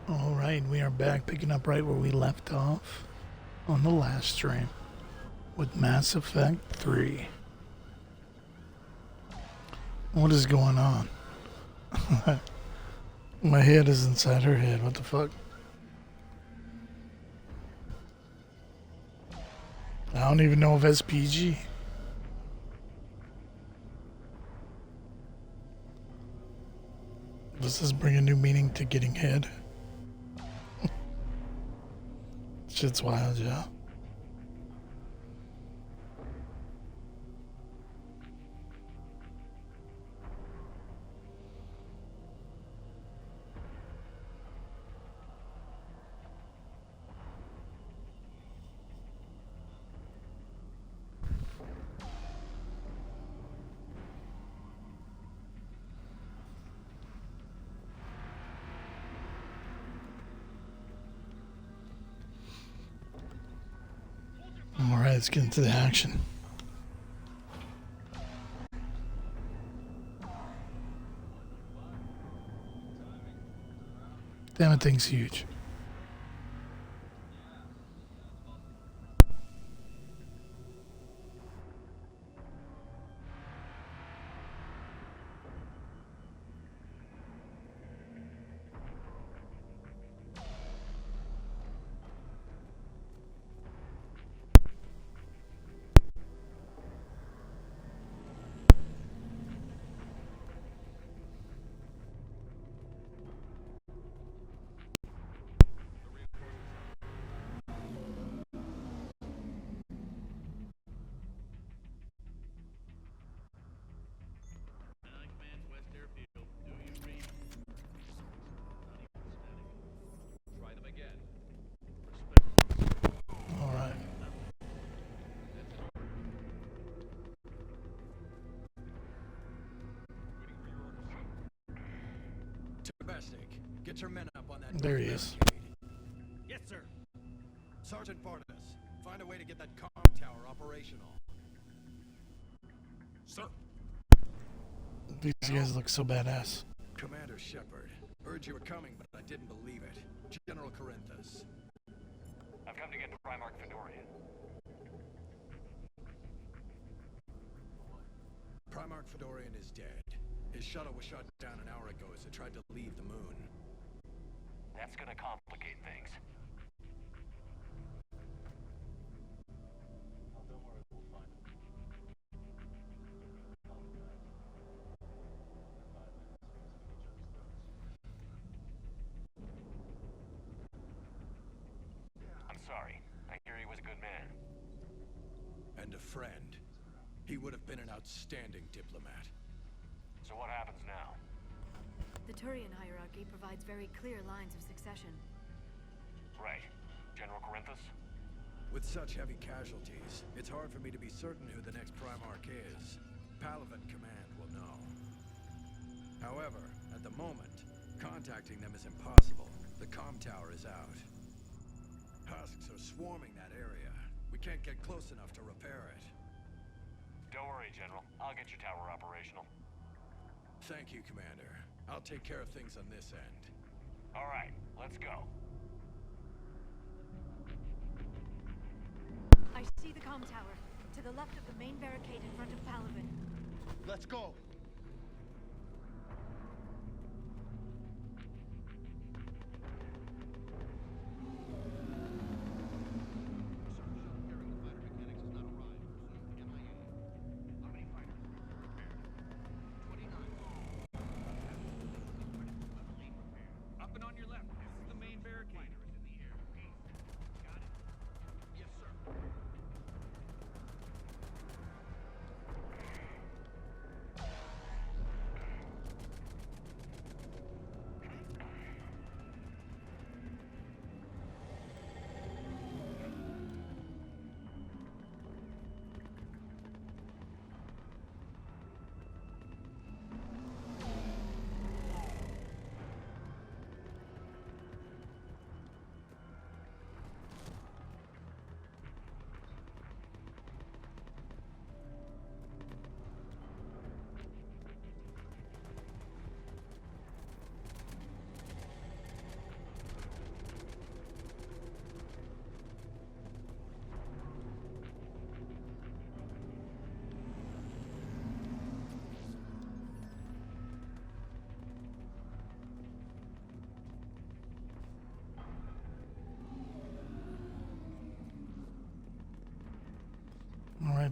Alright, we are back picking up right where we left off on the last stream with Mass Effect 3. What is going on? My head is inside her head, what the fuck? I don't even know if SPG. Does this bring a new meaning to getting head? Shit's wild, yeah. Alright, let's get into the action. Damn, that thing's huge. Alright. Get your men up on that. There he is. Yes, sir. Sergeant Bartas, find a way to get that comm tower operational. Sir. These guys look so badass. Commander Shepard, heard you were coming, but I didn't believe it. General Corinthus. I've come to get to Primarch Fedorian. Primarch Fedorian is dead. His shuttle was shot down an hour ago as it tried to leave the moon. That's gonna complicate things. Don't worry, we'll find him. I'm sorry. I hear he was a good man. And a friend. He would have been an outstanding diplomat. So what happens now? The Turian hierarchy provides very clear lines of succession. Right. General Corinthus? With such heavy casualties, it's hard for me to be certain who the next Primarch is. Palaven Command will know. However, at the moment, contacting them is impossible. The comm tower is out. Husks are swarming that area. We can't get close enough to repair it. Don't worry, General. I'll get your tower operational. Thank you, Commander. I'll take care of things on this end. All right, let's go. I see the comm tower, to the left of the main barricade in front of Palaven. Let's go. Up and on your left. This is the main barricade. Is in the air. Got it? Yes, sir.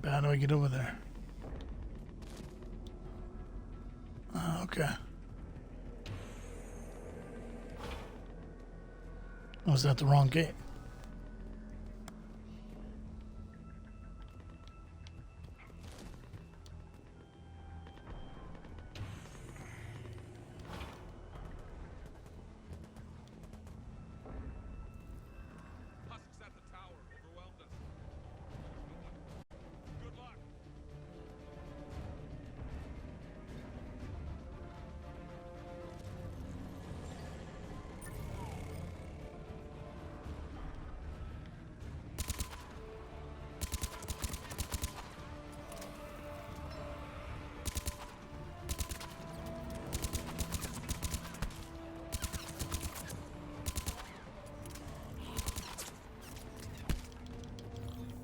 but how do I get over there? Okay. Was that the wrong gate? Husks at the tower overwhelmed us. Good luck.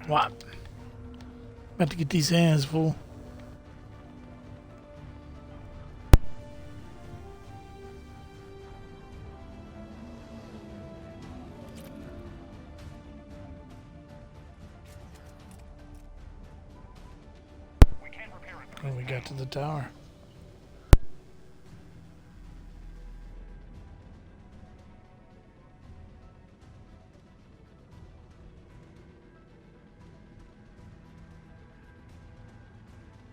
What? About to get these hands full. We can't repair it. When we got to the tower.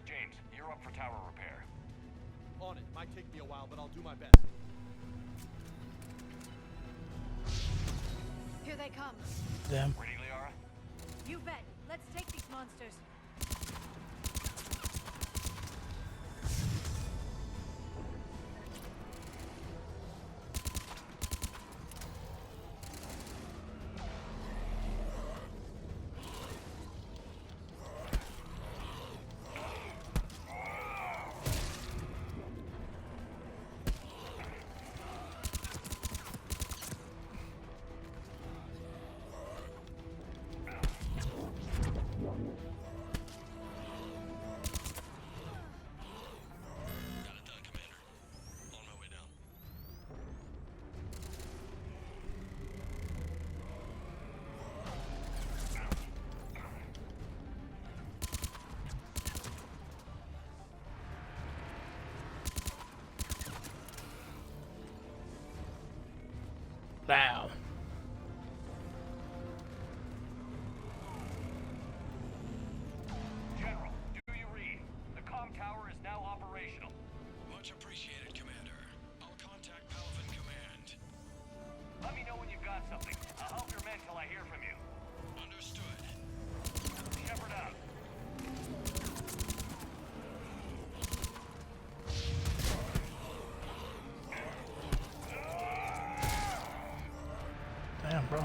James, you're up for tower repair. On it. Might take me a while, but I'll do my best. Here they come. Damn. Ready, Liara? You bet. Let's take these monsters. Got it done, Commander. On my way down. Wow. General, do you read? The comm tower is now operational. Much appreciated, Commander. I'll contact Palvin Command. Let me know when you've got something. I'll help your men till I hear from you. Understood. Shepard out. Damn, bro.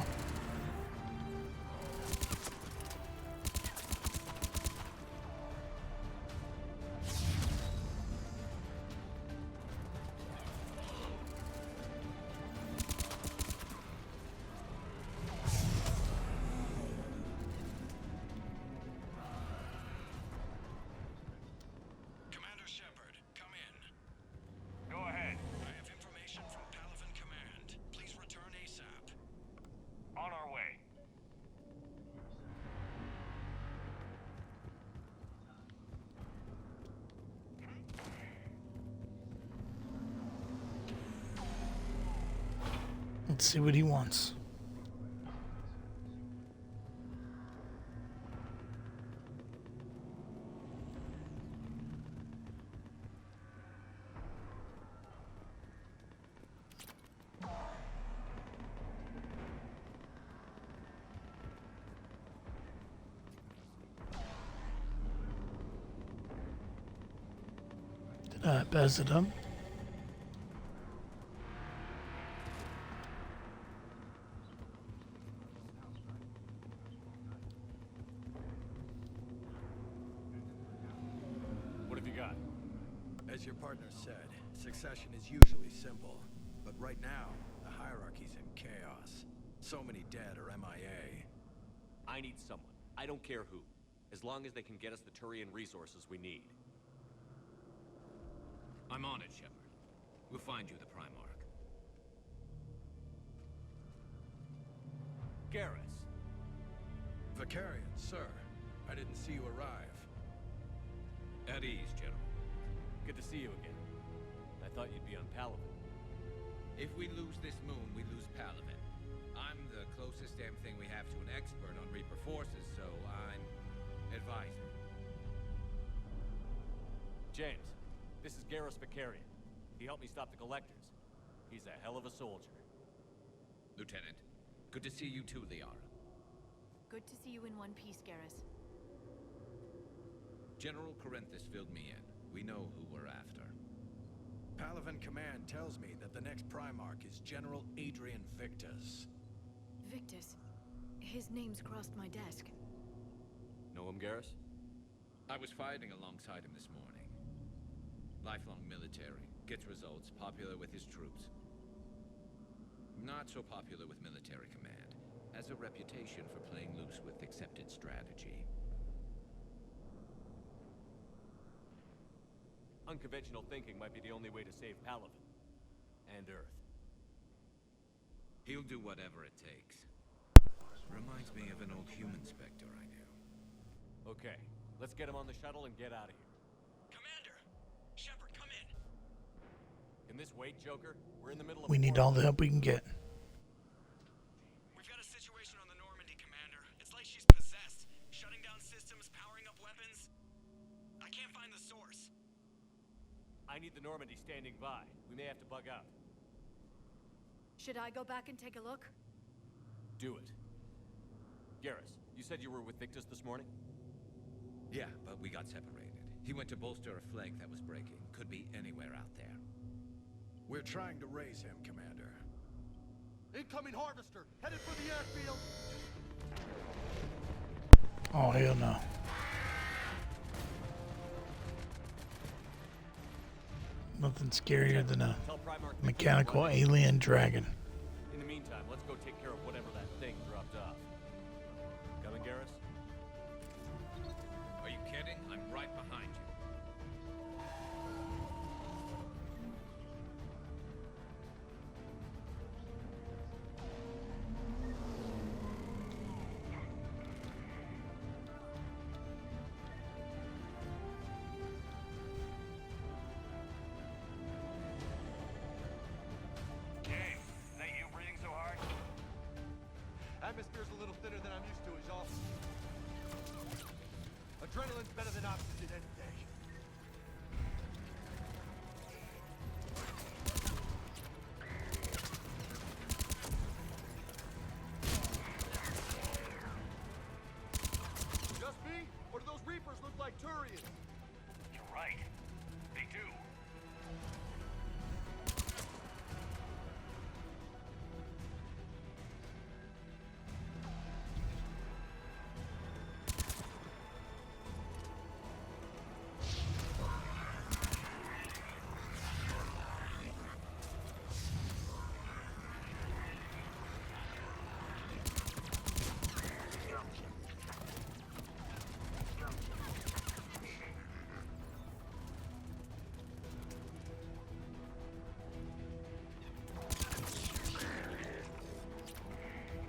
Commander Shepard, come in. Go ahead. I have information from Palvin Command. Please return ASAP. On our way. Let's see what he wants. Did I pass it up? What have you got? As your partner said, succession is usually simple. But right now, the hierarchy's in chaos. So many dead or MIA. I need someone. I don't care who. As long as they can get us the Turian resources we need. I'm on it, Shepard. We'll find you the Primarch. Garrus. Vicarian, sir. I didn't see you arrive. At ease, General. Good to see you again. I thought you'd be on Palaven. If we lose this moon, we lose Palaven. I'm the closest damn thing we have to an expert on Reaper forces, so I'm advisor. James, this is Garrus Vicarian. He helped me stop the Collectors. He's a hell of a soldier. Lieutenant, good to see you too, Liara. Good to see you in one piece, Garrus. General Corinthus filled me in. We know who we're after. Palaven Command tells me that the next Primarch is General Adrian Victus. Victus. His name's crossed my desk. Know him, Garrus? I was fighting alongside him this morning. Lifelong military, gets results, popular with his troops. Not so popular with military command. Has a reputation for playing loose with accepted strategy. Unconventional thinking might be the only way to save Palaven. And Earth. He'll do whatever it takes. Reminds me of an old human Spectre I knew. Okay, let's get him on the shuttle and get out of here. Commander! Shepard, come in! Can this wait, Joker? We're in the middle of We need all the help we can get. We've got a situation on the Normandy, Commander. It's like she's possessed. Shutting down systems, powering up weapons. I can't find the source. I need the Normandy standing by. We may have to bug out. Should I go back and take a look? Do it. Garrus, you said you were with Victus this morning? Yeah, but we got separated. He went to bolster a flank that was breaking. Could be anywhere out there. We're trying to raise him, Commander. Incoming harvester, headed for the airfield. Oh, hell no. Nothing scarier than a Tell Primarch Victus mechanical what- alien dragon. In the meantime, let's go take care of whatever that thing dropped off. Coming, Garrus? Are you kidding? I'm right behind you. James, is that you breathing so hard? Atmosphere's a little thinner than I'm used to, is all. Adrenaline's better than oxygen any day. Just me? Or do those Reapers look like Turians? You're right. They do.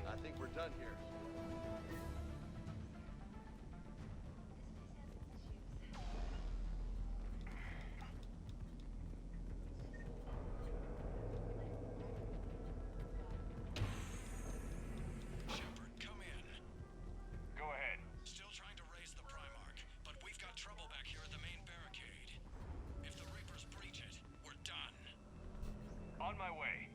I think we're done here. Shepard, come in. Go ahead. Still trying to raise the Primarch, but we've got trouble back here at the main barricade. If the Reapers breach it, we're done. On my way.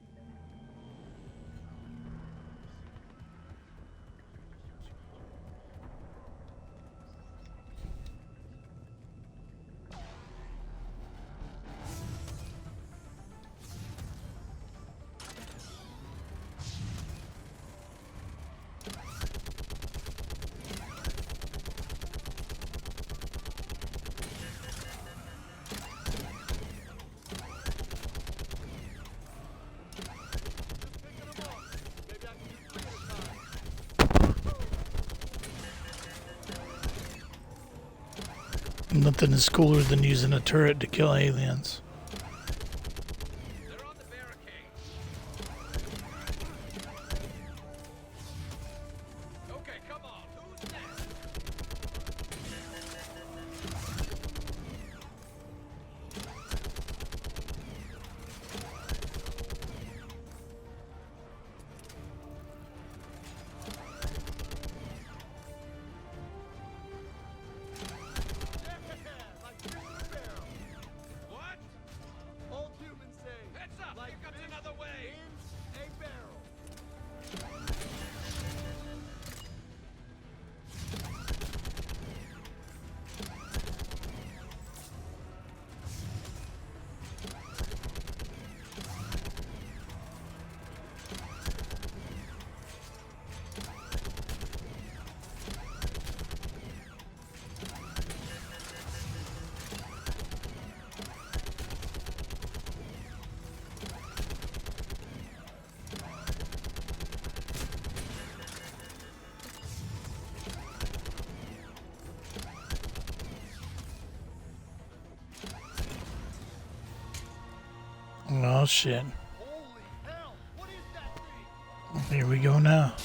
Nothing is cooler than using a turret to kill aliens. They're on the barricade. Okay, come on. Who's next? Oh shit. Holy hell! What is that thing? Here we go now.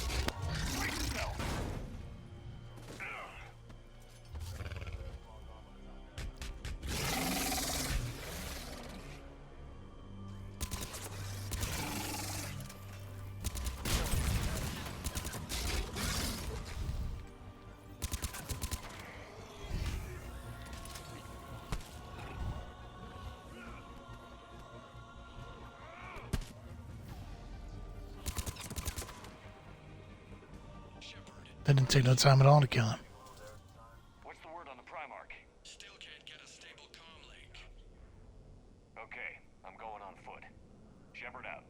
That didn't take no time at all to kill him. What's the word on the Primarch? Still can't get a stable comm link. Okay, I'm going on foot. Shepard out.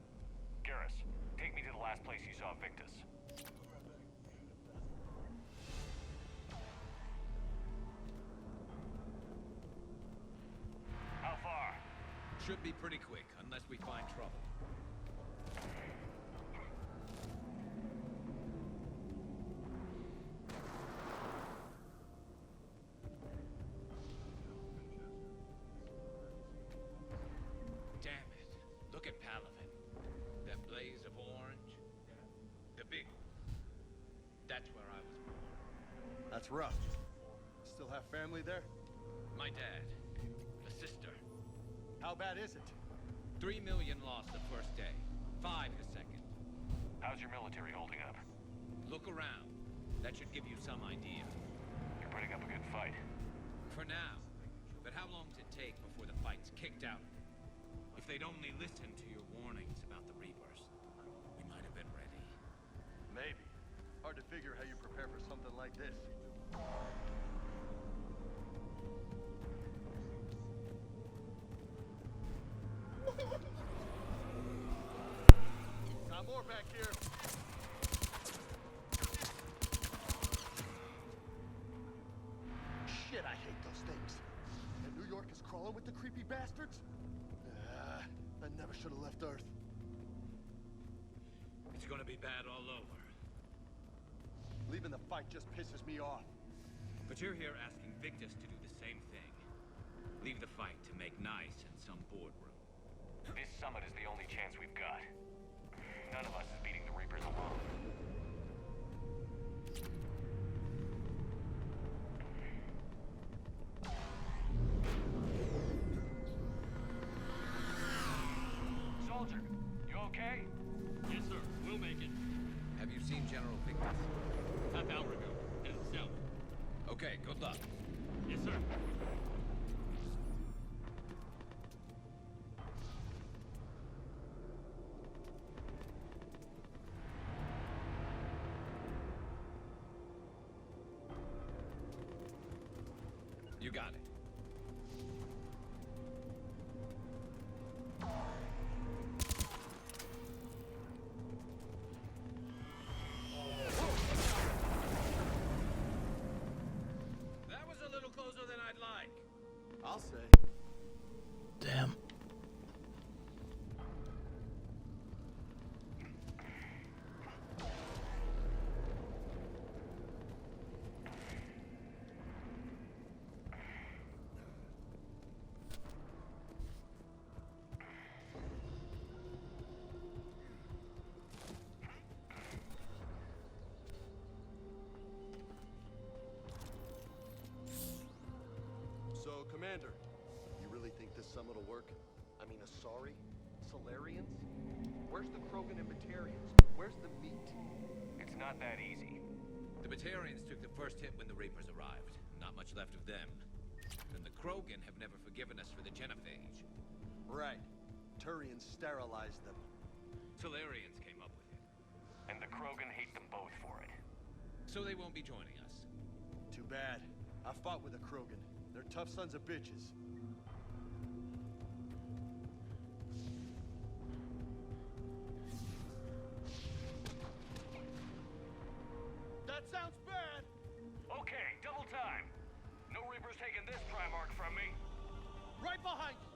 Garrus, take me to the last place you saw Victus. How far? Should be pretty quick, unless we find trouble. Damn it. Look at Palaven. That blaze of orange. The big one. That's where I was born. That's rough. Still have family there? My dad. A sister. How bad is it? 3 million lost the first day. 5 the second. How's your military holding up? Look around. That should give you some idea. You're putting up a good fight. For now. But how long does it take before the fight's kicked out? If they'd only listened to your warnings about the Reapers, we might have been ready. Maybe. Hard to figure how you prepare for something like this. Got more back here. Shit, I hate those things. And New York is crawling with the creepy bastards? I never should have left Earth. It's gonna be bad all over. Leaving the fight just pisses me off. But you're here asking Victus to do the same thing. Leave the fight to make nice in some boardroom. This summit is the only chance we've got. None of us is beating the Reapers alone. Soldier, you okay? Yes, sir. We'll make it. Have you seen General Victus? Half hour ago. Headed south. Okay, good luck. Yes, sir. You got it. That was a little closer than I'd like. I'll say. Damn. So, Commander, you really think this summit will work? I mean, Asari? Solarians? Where's the Krogan and Batarians? Where's the meat? It's not that easy. The Batarians took the first hit when the Reapers arrived. Not much left of them. And the Krogan have never forgiven us for the Genophage. Right. Turians sterilized them. Solarians came up with it. And the Krogan hate them both for it. So they won't be joining us. Too bad. I fought with a Krogan. They're tough sons of bitches. That sounds bad! Okay, double time. No Reapers taking this Primarch from me. Right behind you!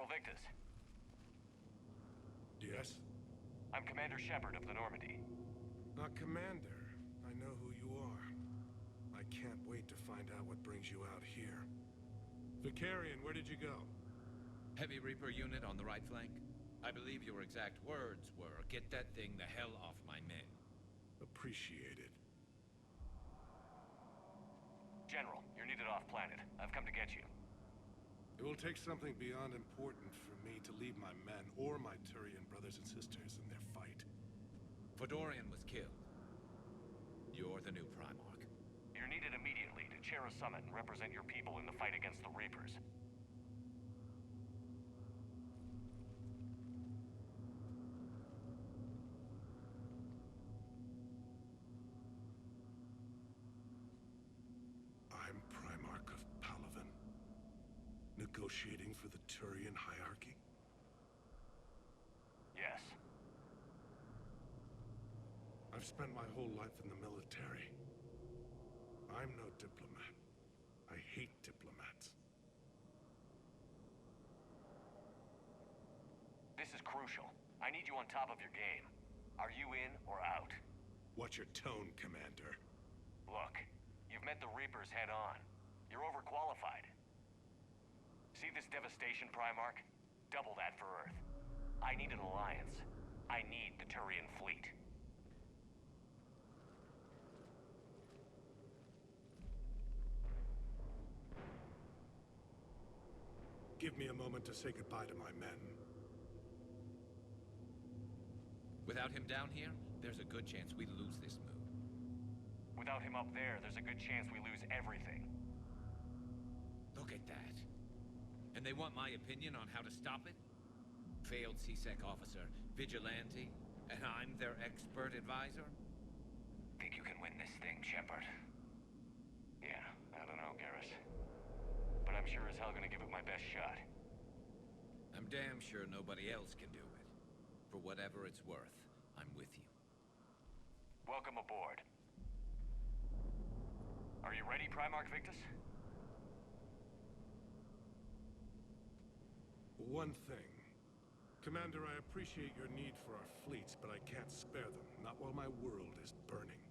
Victus. Yes? I'm Commander Shepard of the Normandy. Commander, I know who you are. I can't wait to find out what brings you out here. Vicarian, where did you go? Heavy Reaper unit on the right flank. I believe your exact words were, "Get that thing the hell off my men." Appreciated. General, you're needed off-planet. I've come to get you. It will take something beyond important for me to leave my men or my Turian brothers and sisters in their fight. Fodorian was killed. You're the new Primarch. You're needed immediately to chair a summit and represent your people in the fight against the Reapers. I'm Primarch of Palaven. Negotiating for the Turian hierarchy? Yes. I've spent my whole life in the military. I'm no diplomat. I hate diplomats. This is crucial. I need you on top of your game. Are you in or out? Watch your tone, Commander. Look, you've met the Reapers head-on. You're overqualified. See this devastation, Primarch? Double that for Earth. I need an alliance. I need the Turian fleet. Give me a moment to say goodbye to my men. Without him down here, there's a good chance we lose this move. Without him up there, there's a good chance we lose everything. Look at that. And they want my opinion on how to stop it? Failed C-Sec officer, vigilante, and I'm their expert advisor? Think you can win this thing, Shepard? Yeah, I don't know, Garrus. But I'm sure as hell gonna give it my best shot. I'm damn sure nobody else can do it. For whatever it's worth, I'm with you. Welcome aboard. Are you ready, Primarch Victus? One thing. Commander, I appreciate your need for our fleets, but I can't spare them, not while my world is burning.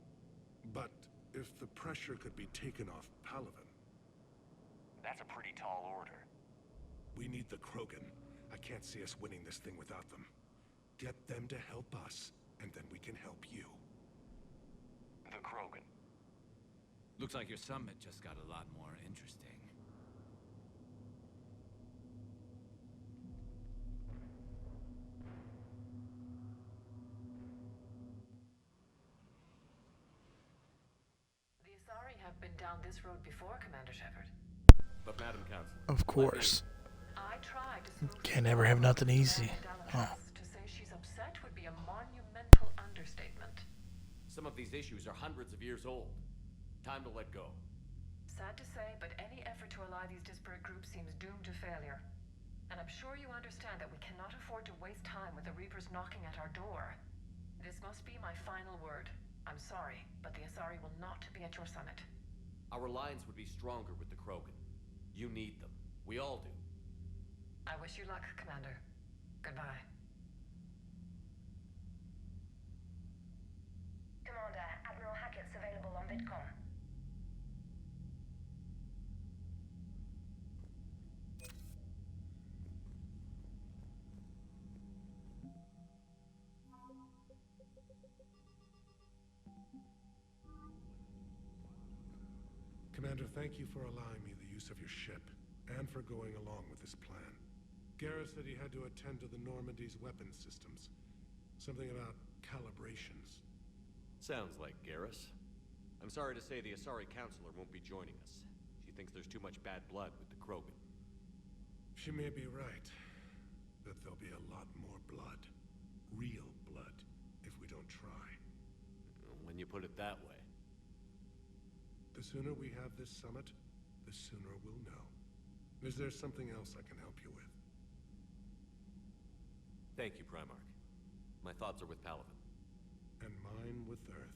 But if the pressure could be taken off Palaven... That's a pretty tall order. We need the Krogan. I can't see us winning this thing without them. Get them to help us, and then we can help you. The Krogan. Looks like your summit just got a lot more interesting. The Asari have been down this road before, Commander Shepard. But Madam Counsel... Of course. I tried to smooth Can't ever have nothing easy. Oh. To say she's upset would be a monumental understatement. Some of these issues are hundreds of years old. Time to let go. Sad to say, but any effort to ally these disparate groups seems doomed to failure. And I'm sure you understand that we cannot afford to waste time with the Reapers knocking at our door. This must be my final word. I'm sorry, but the Asari will not be at your summit. Our alliance would be stronger with the Krogan. You need them. We all do. I wish you luck, Commander. Goodbye. Commander, Admiral Hackett's available on VidCom. Commander, thank you for allowing me the use of your ship, and for going along with this plan. Garrus said he had to attend to the Normandy's weapons systems. Something about calibrations. Sounds like Garrus. I'm sorry to say the Asari Counselor won't be joining us. She thinks there's too much bad blood with the Krogan. She may be right, but there'll be a lot more blood. Real blood, if we don't try. When you put it that way. The sooner we have this summit, the sooner we'll know. Is there something else I can help you with? Thank you, Primarch. My thoughts are with Palaven. And mine with Earth.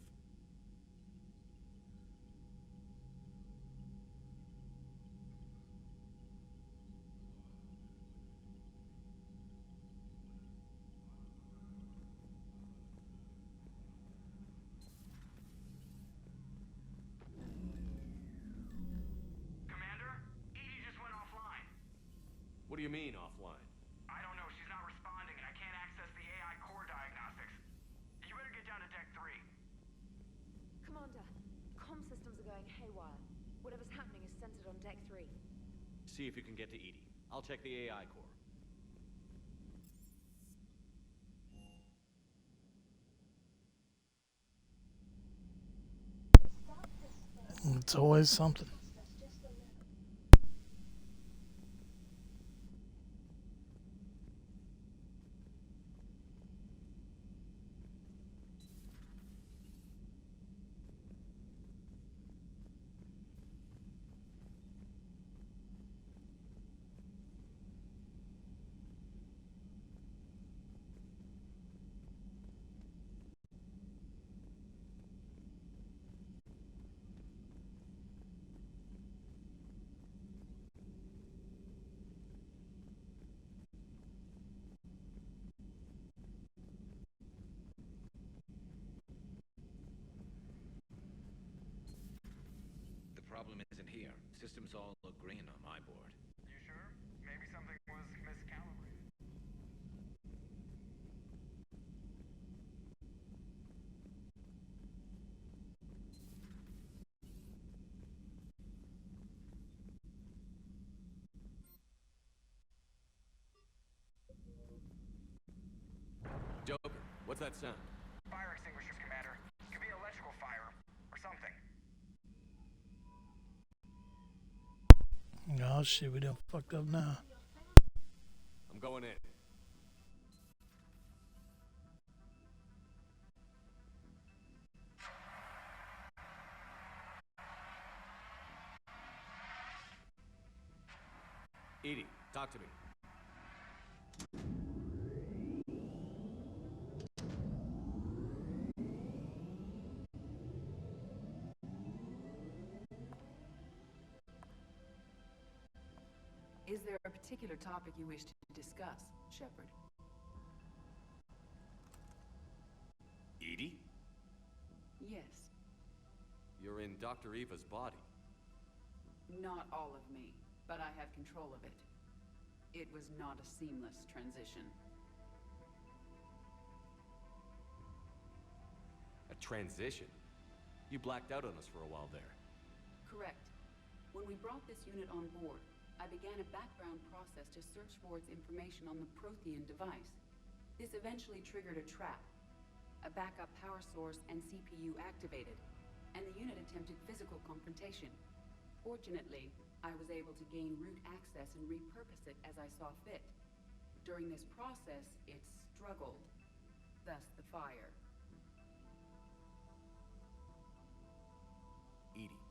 do you mean, offline? I don't know. She's not responding, and I can't access the AI core diagnostics. You better get down to Deck 3. Commander, comm systems are going haywire. Whatever's happening is centered on Deck 3. See if you can get to Edie. I'll check the AI core. It's always something. The problem isn't here. Systems all look green on my board. You sure? Maybe something was miscalibrated. Joker, what's that sound? Fire extinguishers, Commander. Could be electrical fire, or something. Oh shit, we done fucked up now. I'm going in. Edie, talk to me. Is there a particular topic you wish to discuss, Shepard? Edie? Yes. You're in Dr. Eva's body. Not all of me, but I have control of it. It was not a seamless transition. A transition? You blacked out on us for a while there. Correct. When we brought this unit on board, I began a background process to search for its information on the Prothean device. This eventually triggered a trap. A backup power source and CPU activated, and the unit attempted physical confrontation. Fortunately, I was able to gain root access and repurpose it as I saw fit. During this process, it struggled, thus the fire. Edie,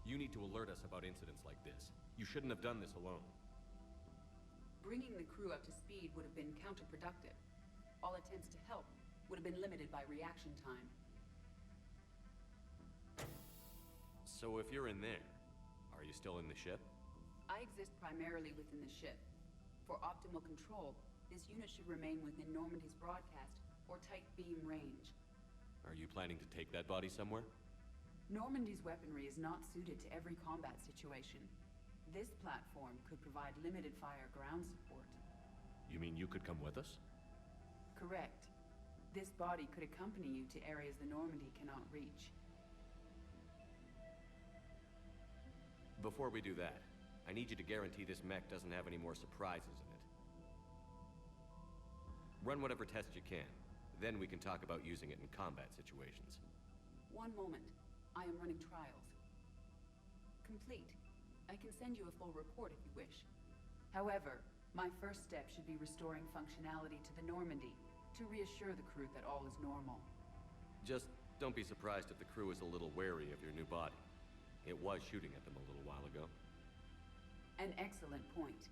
you need to alert us about incidents like this. You shouldn't have done this alone. Bringing the crew up to speed would have been counterproductive. All attempts to help would have been limited by reaction time. So if you're in there, are you still in the ship? I exist primarily within the ship. For optimal control, this unit should remain within Normandy's broadcast or tight beam range. Are you planning to take that body somewhere? Normandy's weaponry is not suited to every combat situation. This platform could provide limited fire ground support. You mean you could come with us? Correct. This body could accompany you to areas the Normandy cannot reach. Before we do that, I need you to guarantee this mech doesn't have any more surprises in it. Run whatever tests you can. Then we can talk about using it in combat situations. One moment. I am running trials. Complete. I can send you a full report if you wish. However, my first step should be restoring functionality to the Normandy to reassure the crew that all is normal. Just don't be surprised if the crew is a little wary of your new body. It was shooting at them a little while ago. An excellent point.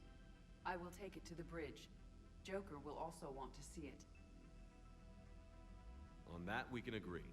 I will take it to the bridge. Joker will also want to see it. On that, we can agree.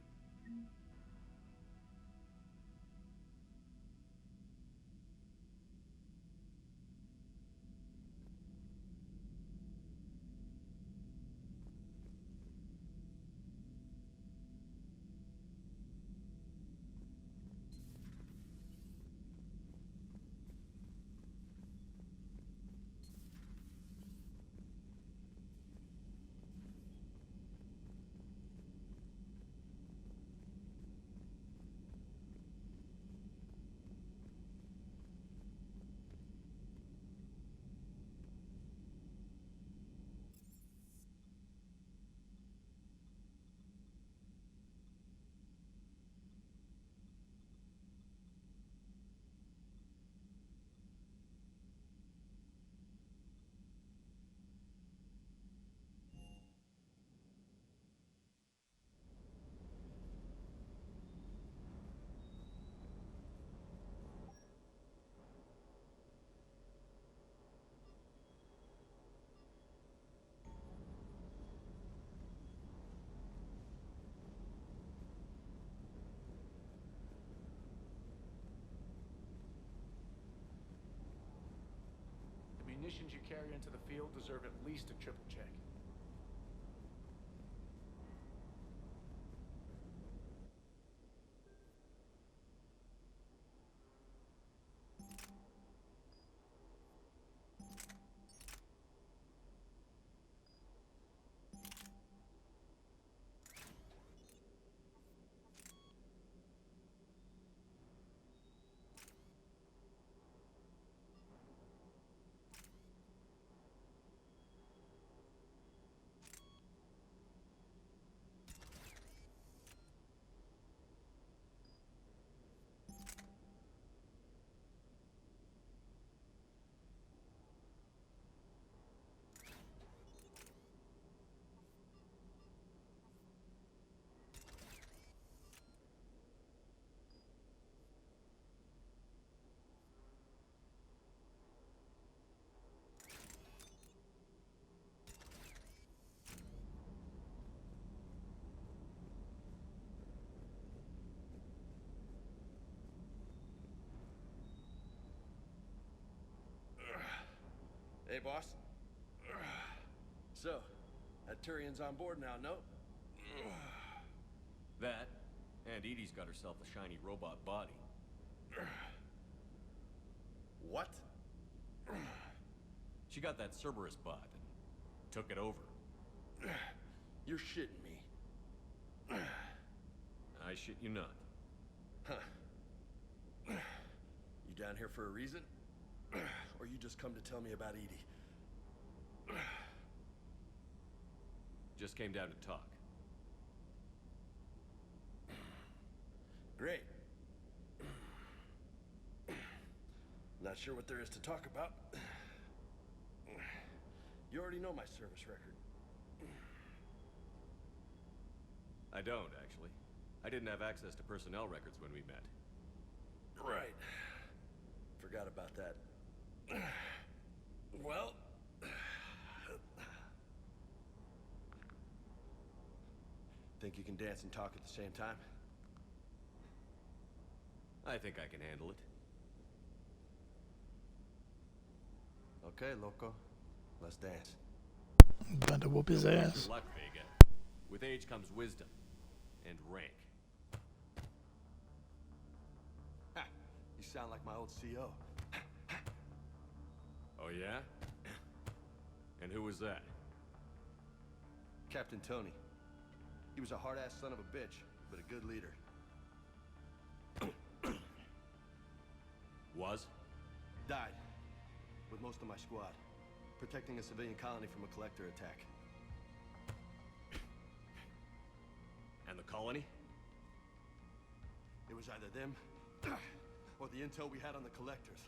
machines you carry into the field deserve at least a triple check. Hey, boss. So, that Turian's on board now, no? That, and Edie's got herself a shiny robot body. What? She got that Cerberus bot and took it over. You're shitting me. I shit you not. Huh. You down here for a reason? Or you just come to tell me about Edie? Just came down to talk. Great. Not sure what there is to talk about. You already know my service record. I don't, actually. I didn't have access to personnel records when we met. Right. Forgot about that. Well... Think you can dance and talk at the same time? I think I can handle it. Okay, loco. Let's dance. About to whoop his Wish ass. you luck, Vega. With age comes wisdom. And rank. Ha! You sound like my old CO. Oh, yeah? And who was that? Captain Tony. He was a hard-ass son of a bitch, but a good leader. Was? Died. With most of my squad. Protecting a civilian colony from a collector attack. And the colony? It was either them, or the intel we had on the collectors.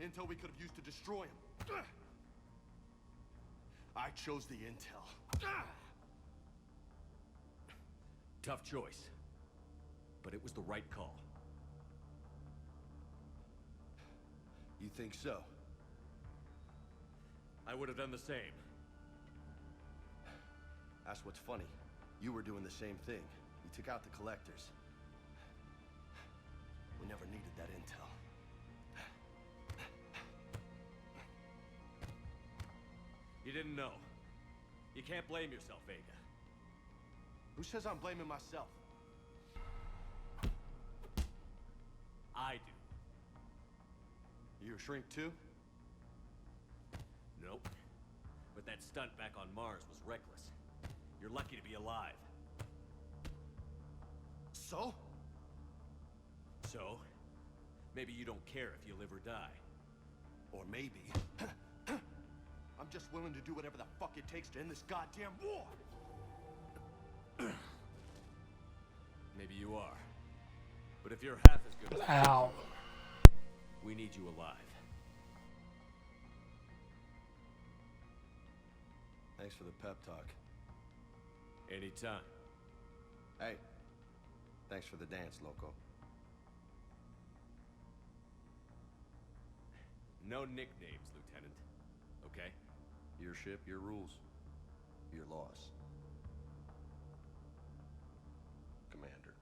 Intel we could have used to destroy them. I chose the intel. Tough choice. But it was the right call. You think so? I would have done the same. That's what's funny. You were doing the same thing. You took out the collectors. We never needed that intel. You didn't know. You can't blame yourself, Vega. Who says I'm blaming myself? I do. You a shrink too? Nope. But that stunt back on Mars was reckless. You're lucky to be alive. So? So? Maybe you don't care if you live or die. Or maybe... I'm just willing to do whatever the fuck it takes to end this goddamn war! Maybe you are. But if you're half as good as Ow. we need you alive. Thanks for the pep talk. Anytime. Hey, thanks for the dance, loco. No nicknames, Lieutenant. Okay? Your ship, your rules. Your laws. Commander.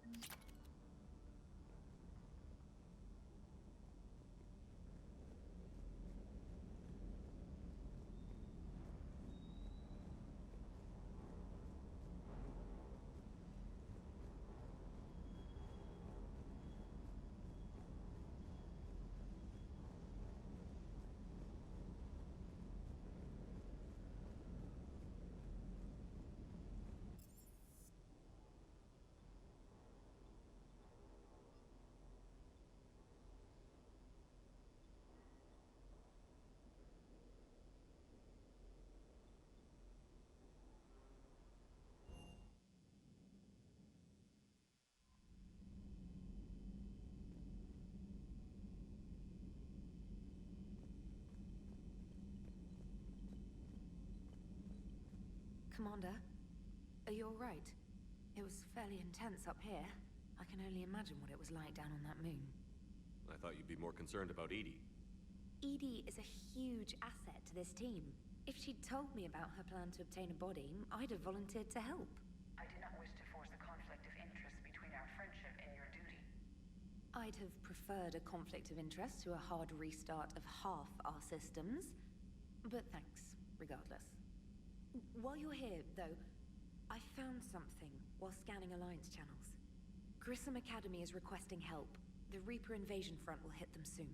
Commander, are you alright? It was fairly intense up here. I can only imagine what it was like down on that moon. I thought you'd be more concerned about Edie. Edie is a huge asset to this team. If she'd told me about her plan to obtain a body, I'd have volunteered to help. I do not wish to force a conflict of interest between our friendship and your duty. I'd have preferred a conflict of interest to a hard restart of half our systems. But thanks, regardless. While you're here, though, I found something while scanning Alliance channels. Grissom Academy is requesting help. The Reaper invasion front will hit them soon.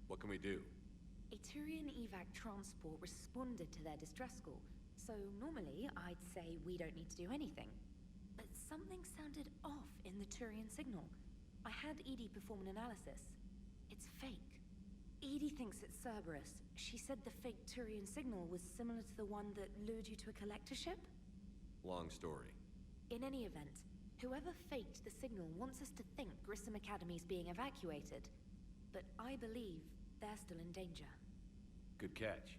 What can we do? A Turian evac transport responded to their distress call, so normally I'd say we don't need to do anything. But something sounded off in the Turian signal. I had Edie perform an analysis. It's fake. Edie thinks it's Cerberus. She said the fake Turian signal was similar to the one that lured you to a collector ship? Long story. In any event, whoever faked the signal wants us to think Grissom Academy's being evacuated. But I believe they're still in danger. Good catch.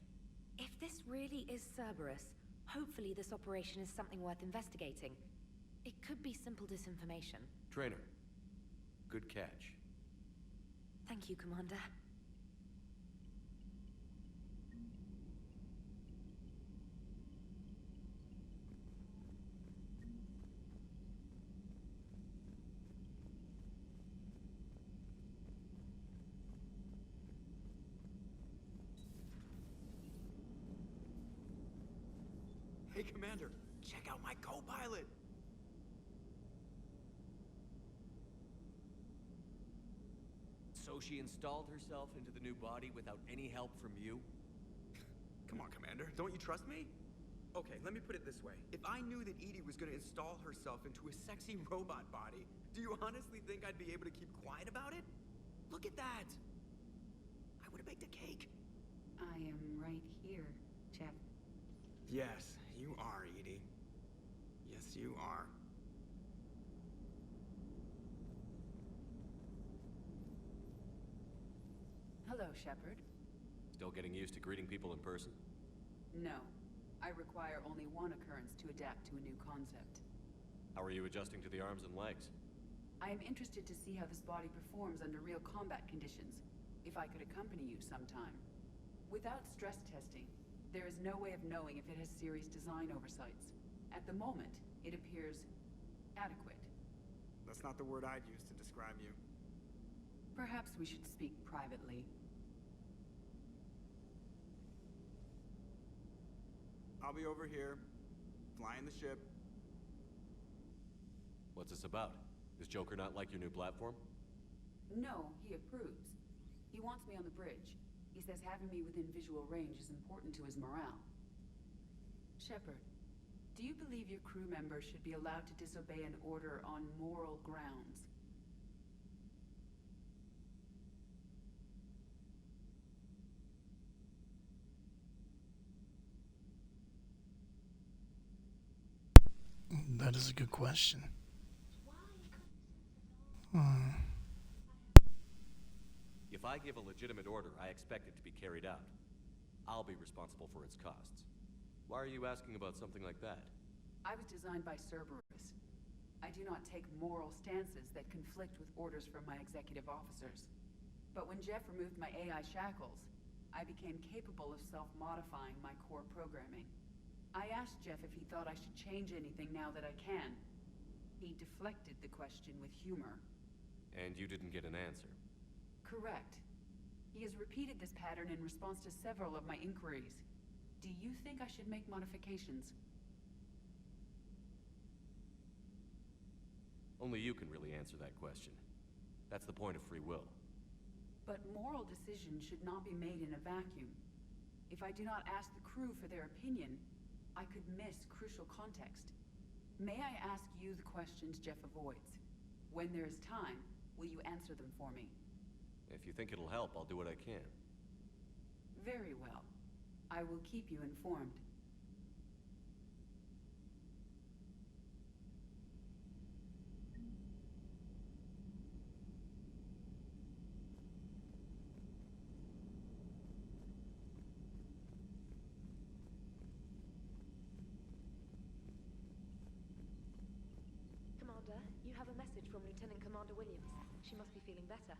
If this really is Cerberus, hopefully this operation is something worth investigating. It could be simple disinformation. Trainer. Good catch. Thank you, Commander. Hey, Commander, check out my co-pilot! So she installed herself into the new body without any help from you? Come on, Commander, don't you trust me? Okay, let me put it this way. If I knew that Edie was gonna install herself into a sexy robot body, do you honestly think I'd be able to keep quiet about it? Look at that! I would've baked a cake. I am right here, Jeff. Yes, you are, Edie. Yes, you are. Hello, Shepard. Still getting used to greeting people in person? No. I require only one occurrence to adapt to a new concept. How are you adjusting to the arms and legs? I am interested to see how this body performs under real combat conditions, if I could accompany you sometime. Without stress testing, there is no way of knowing if it has serious design oversights. At the moment, it appears adequate. That's not the word I'd use to describe you. Perhaps we should speak privately. I'll be over here, flying the ship. What's this about? Does Joker not like your new platform? No, he approves. He wants me on the bridge. He says having me within visual range is important to his morale. Shepard, do you believe your crew members should be allowed to disobey an order on moral grounds? That is a good question. If I give a legitimate order, I expect it to be carried out. I'll be responsible for its costs. Why are you asking about something like that? I was designed by Cerberus. I do not take moral stances that conflict with orders from my executive officers. But when Jeff removed my AI shackles, I became capable of self-modifying my core programming. I asked Jeff if he thought I should change anything now that I can. He deflected the question with humor. And you didn't get an answer? Correct. He has repeated this pattern in response to several of my inquiries. Do you think I should make modifications? Only you can really answer that question. That's the point of free will. But moral decisions should not be made in a vacuum. If I do not ask the crew for their opinion, I could miss crucial context. May I ask you the questions Jeff avoids? When there is time, will you answer them for me? If you think it'll help, I'll do what I can. Very well. I will keep you informed. Commander, you have a message from Lieutenant Commander Williams. She must be feeling better.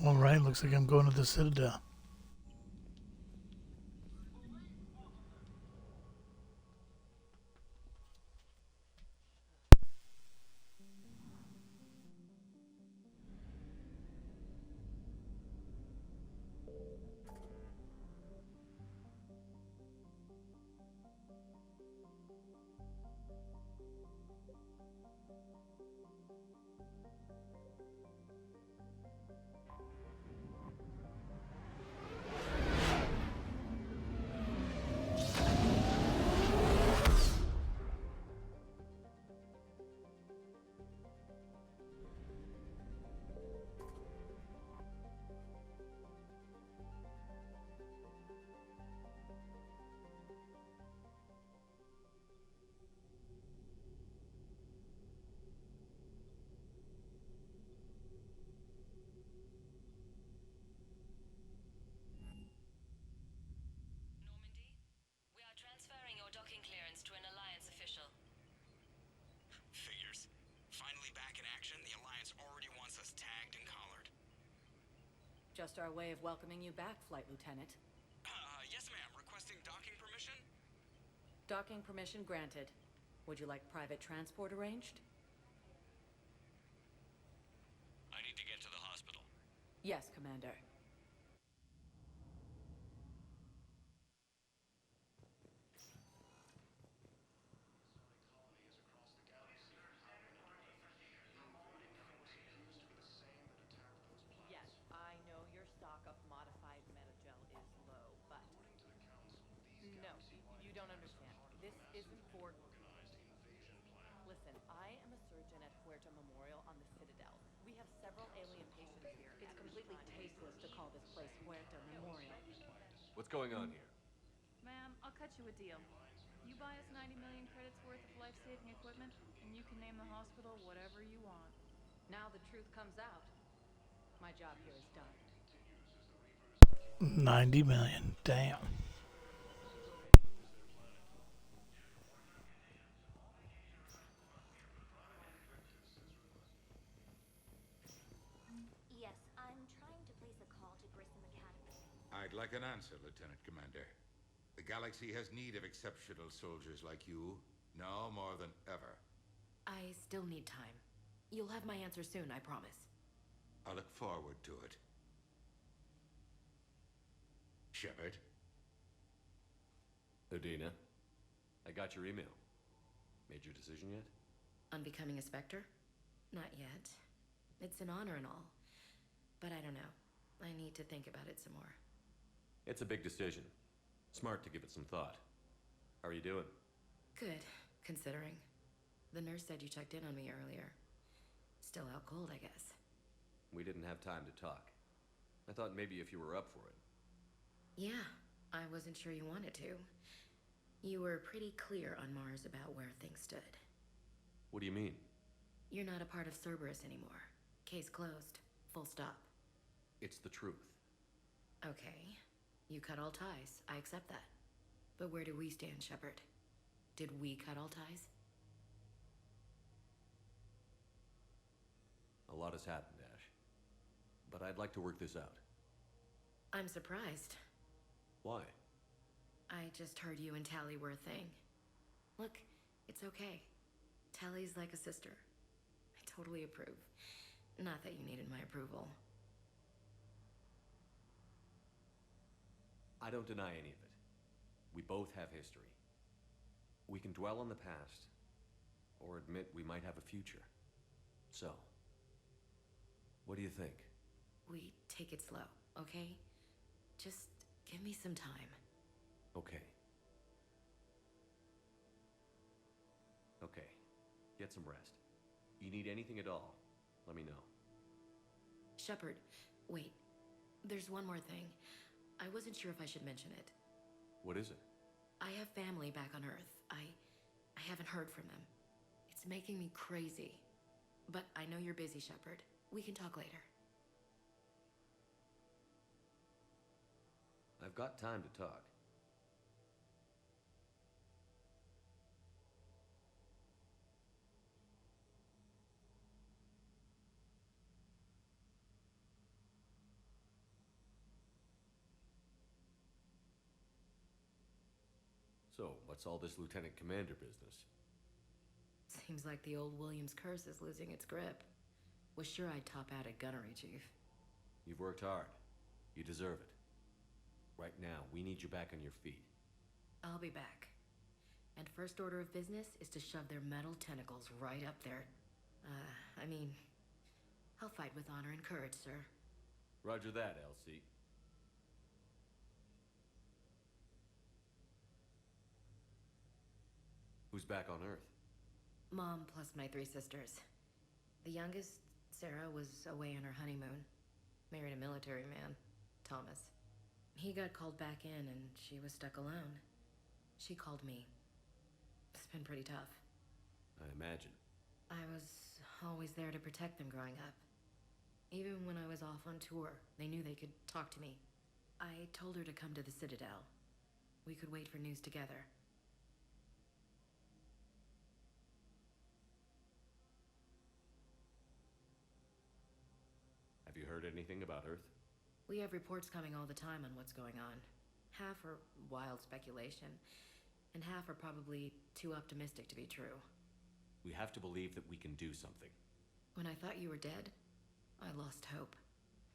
Alright, looks like I'm going to the Citadel. Normandy, we are transferring your docking clearance to an Alliance official. Figures. Finally back in action, the Alliance already wants us tagged and collared. Just our way of welcoming you back, Flight Lieutenant. Yes ma'am, requesting docking permission? Docking permission granted. Would you like private transport arranged? I need to get to the hospital. Yes, Commander. Yes, I know your stock of modified metagel is low, but... No, you don't understand. This isn't for... Listen, I am a surgeon at Huerta Memorial on the Citadel. We have several alien patients here. It's completely tasteless to call this place Huerta Memorial. What's going on here? Ma'am, I'll cut you a deal. You buy us 90 million credits worth of life-saving equipment, and you can name the hospital whatever you want. Now the truth comes out. My job here is done. 90 million. Damn. Yes, I'm trying to place a call to Grissom Academy. I'd like an answer, Lieutenant Commander. The galaxy has need of exceptional soldiers like you, now more than ever. I still need time. You'll have my answer soon, I promise. I look forward to it. Shepard? Udina, I got your email. Made your decision yet? On becoming a Spectre? Not yet. It's an honor and all. But I don't know. I need to think about it some more. It's a big decision. Smart to give it some thought. How are you doing? Good, considering. The nurse said you checked in on me earlier. Still out cold, I guess. We didn't have time to talk. I thought maybe if you were up for it. Yeah, I wasn't sure you wanted to. You were pretty clear on Mars about where things stood. What do you mean? You're not a part of Cerberus anymore. Case closed. Full stop. It's the truth. Okay. You cut all ties. I accept that. But where do we stand, Shepard? Did we cut all ties? A lot has happened, Ash. But I'd like to work this out. I'm surprised. Why? I just heard you and Tally were a thing. Look, it's okay. Tally's like a sister. I totally approve. Not that you needed my approval. I don't deny any of it. We both have history. We can dwell on the past, or admit we might have a future. So, what do you think? We take it slow, okay? Just give me some time. Okay. Okay. Get some rest. You need anything at all, let me know. Shepard, wait. There's one more thing. I wasn't sure if I should mention it. What is it? I have family back on Earth. I haven't heard from them. It's making me crazy. But I know you're busy, Shepard. We can talk later. I've got time to talk. So, what's all this Lieutenant Commander business? Seems like the old Williams curse is losing its grip. Was sure I'd top out at gunnery, Chief. You've worked hard. You deserve it. Right now, we need you back on your feet. I'll be back. And first order of business is to shove their metal tentacles right up there. I'll fight with honor and courage, sir. Roger that, LC. Who's back on Earth? Mom plus my 3 sisters. The youngest, Sarah, was away on her honeymoon. Married a military man, Thomas. He got called back in and she was stuck alone. She called me. It's been pretty tough. I imagine. I was always there to protect them growing up. Even when I was off on tour, they knew they could talk to me. I told her to come to the Citadel. We could wait for news together. Have you heard anything about Earth? We have reports coming all the time on what's going on. Half are wild speculation, and half are probably too optimistic to be true. We have to believe that we can do something. When I thought you were dead, I lost hope.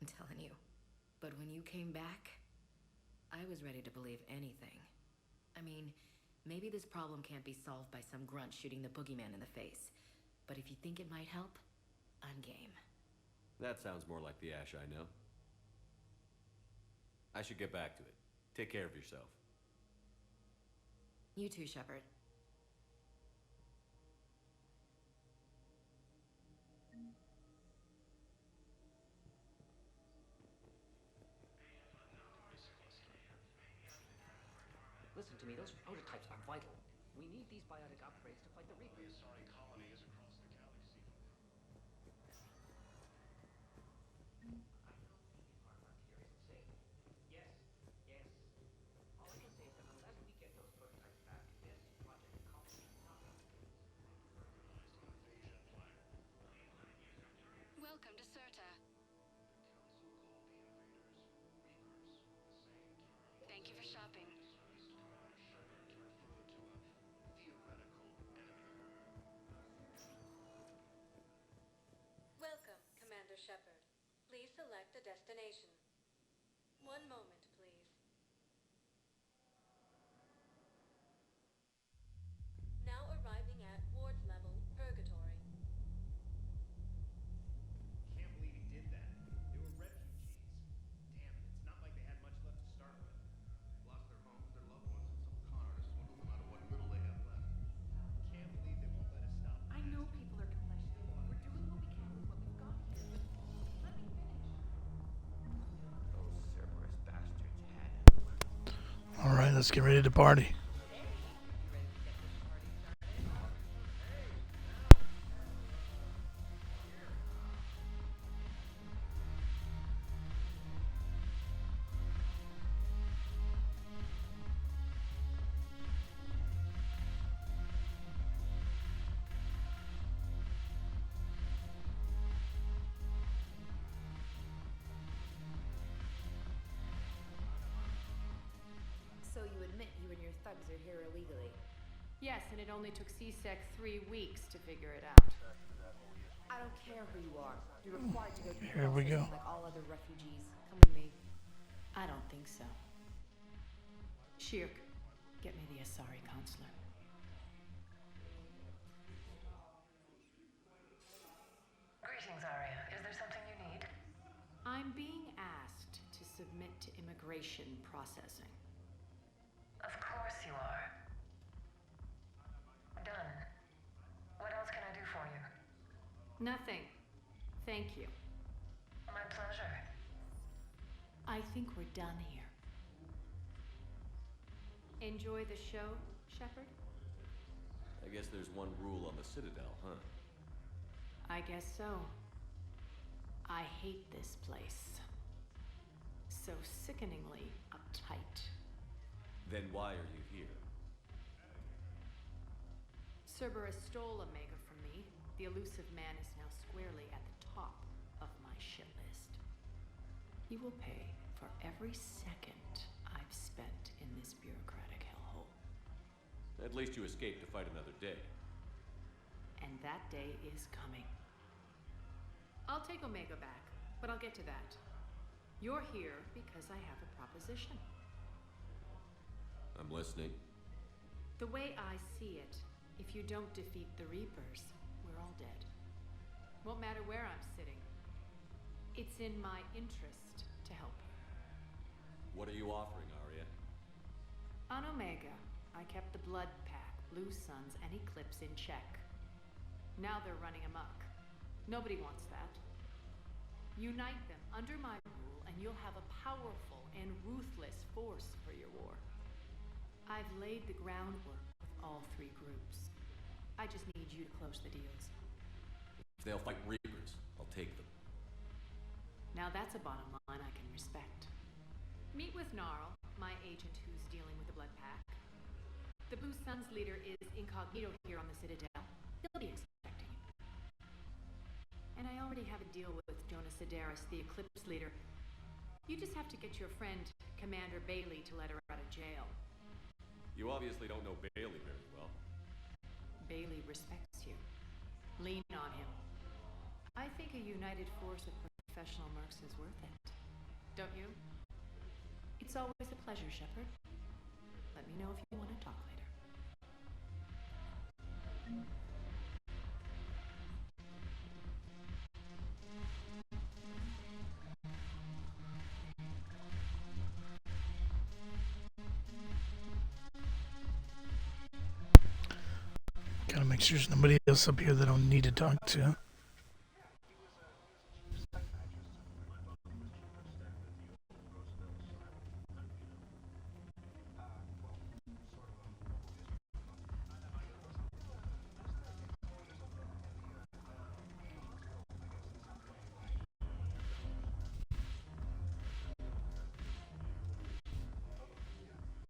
I'm telling you. But when you came back, I was ready to believe anything. I mean, maybe this problem can't be solved by some grunt shooting the boogeyman in the face. But if you think it might help, I'm game. That sounds more like the Ash I know. I should get back to it. Take care of yourself. You too, Shepard. Listen to me, those prototypes are vital. We need these biotic upgrades to fight the Reapers. Yes, yes. All I can say is that unless we get those prototypes back, this project accomplishes nothing. Welcome to Serta. Thank you for shopping. Welcome, Commander Shepard. Please select a destination. One moment, please. Now arriving at Ward's level, Purgatory. Can't believe he did that. They were refugees. Damn it, it's not like they had much left to start with. Lost their homes, their loved ones, and some con artist swindled them out of what little they have left. Can't believe they won't let us stop. I know people are complaining. We're doing what we can with what we've got here, but let me finish. Those Cerberus bastards had All right, let's get ready to party. you admit you and your thugs are here illegally. Yes, and it only took CSEC 3 weeks to figure it out. I don't care who you are. You're required to go through Here we go. processing like all other refugees. Come with me. I don't think so. Shirk, get me the Asari counselor. Greetings, Arya. Is there something you need? I'm being asked to submit to immigration processing. Of course you are. Done. What else can I do for you? Nothing. Thank you. My pleasure. I think we're done here. Enjoy the show, Shepard? I guess there's one rule on the Citadel, huh? I guess so. I hate this place. So sickeningly uptight. Then why are you here? Cerberus stole Omega from me. The elusive man is now squarely at the top of my shit list. He will pay for every second I've spent in this bureaucratic hellhole. At least you escaped to fight another day. And that day is coming. I'll take Omega back, but I'll get to that. You're here because I have a proposition. I'm listening. The way I see it, if you don't defeat the Reapers, we're all dead. Won't matter where I'm sitting. It's in my interest to help you. What are you offering, Arya? On Omega, I kept the Blood Pack, Blue Suns, and Eclipse in check. Now they're running amok. Nobody wants that. Unite them under my rule, and you'll have a powerful and ruthless force for your war. I've laid the groundwork with all three groups. I just need you to close the deals. If they'll fight Reapers, I'll take them. Now that's a bottom line I can respect. Meet with Gnarl, my agent who's dealing with the Blood Pack. The Blue Suns leader is incognito here on the Citadel. He'll be expecting you. And I already have a deal with Jonas Sedaris, the Eclipse leader. You just have to get your friend, Commander Bailey, to let her out of jail. You obviously don't know Bailey very well. Bailey respects you. Lean on him. I think a united force of professional mercs is worth it. Don't you? It's always a pleasure, Shepard. Let me know if you want to talk later. Gotta make sure there's nobody else up here that I don't need to talk to.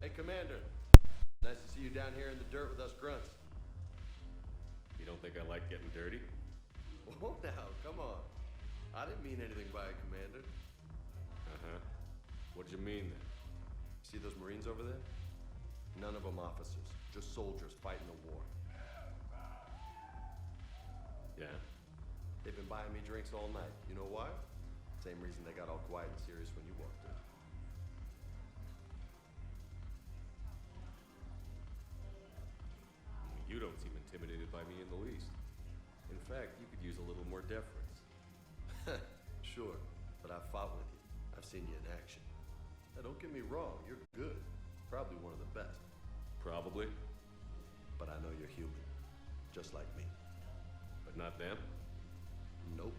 Hey, Commander. Nice to see you down here in the dirt with us grunts. You don't think I like getting dirty? Oh, now, come on. I didn't mean anything by it, Commander. Uh-huh. What'd you mean, then? See those Marines over there? None of them officers, just soldiers fighting the war. Yeah? They've been buying me drinks all night. You know why? Same reason they got all quiet and serious when you walked in. You don't seem intimidated by me in the least. In fact, you could use a little more deference. Sure, but I've fought with you. I've seen you in action. Now, don't get me wrong, you're good. Probably one of the best. Probably. But I know you're human. Just like me. But not them? Nope.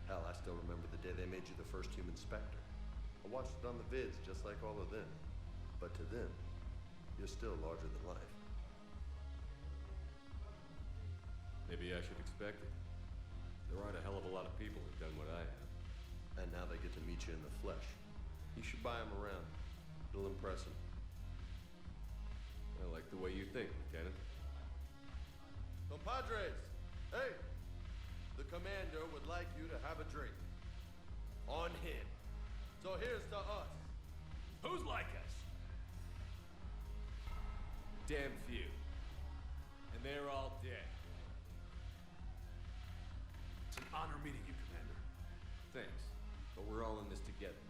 Hell, I still remember the day they made you the first human Spectre. I watched it on the vids, just like all of them. But to them, you're still larger than life. Maybe I should expect it. There aren't a hell of a lot of people who've done what I have. And now they get to meet you in the flesh. You should buy them around. It'll impress them. I like the way you think, Lieutenant. Compadres! Hey! The commander would like you to have a drink. On him. So here's to us. Who's like us? Damn few. And they're all dead. It's an honor meeting you, Commander. Thanks. But we're all in this together.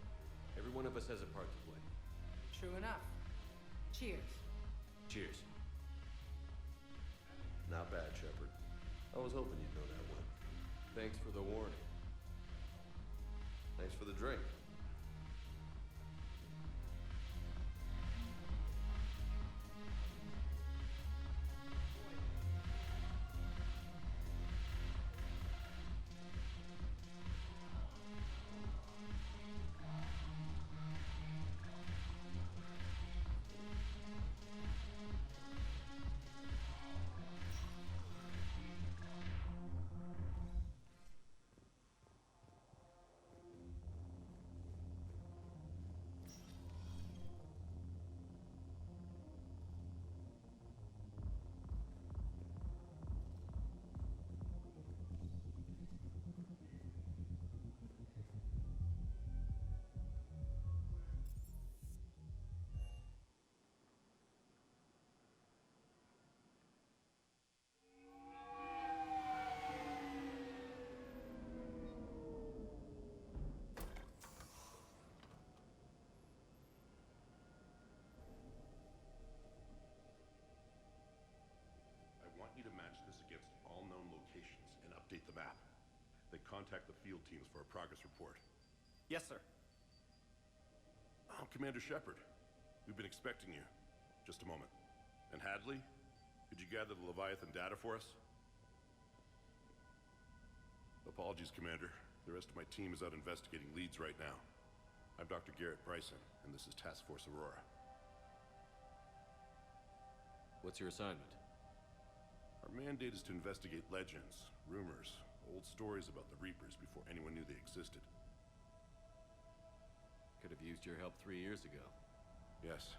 Every one of us has a part to play. True enough. Cheers. Cheers. Not bad, Shepard. I was hoping you'd know that one. Thanks for the warning. Thanks for the drink. I want you to match this against all known locations and update the map. Then contact the field teams for a progress report. Yes, sir. Oh, Commander Shepard. We've been expecting you. Just a moment. And Hadley, could you gather the Leviathan data for us? Apologies, Commander. The rest of my team is out investigating leads right now. I'm Dr. Garrett Bryson, and this is Task Force Aurora. What's your assignment? Our mandate is to investigate legends, rumors, old stories about the Reapers before anyone knew they existed. Could have used your help 3 years ago. Yes.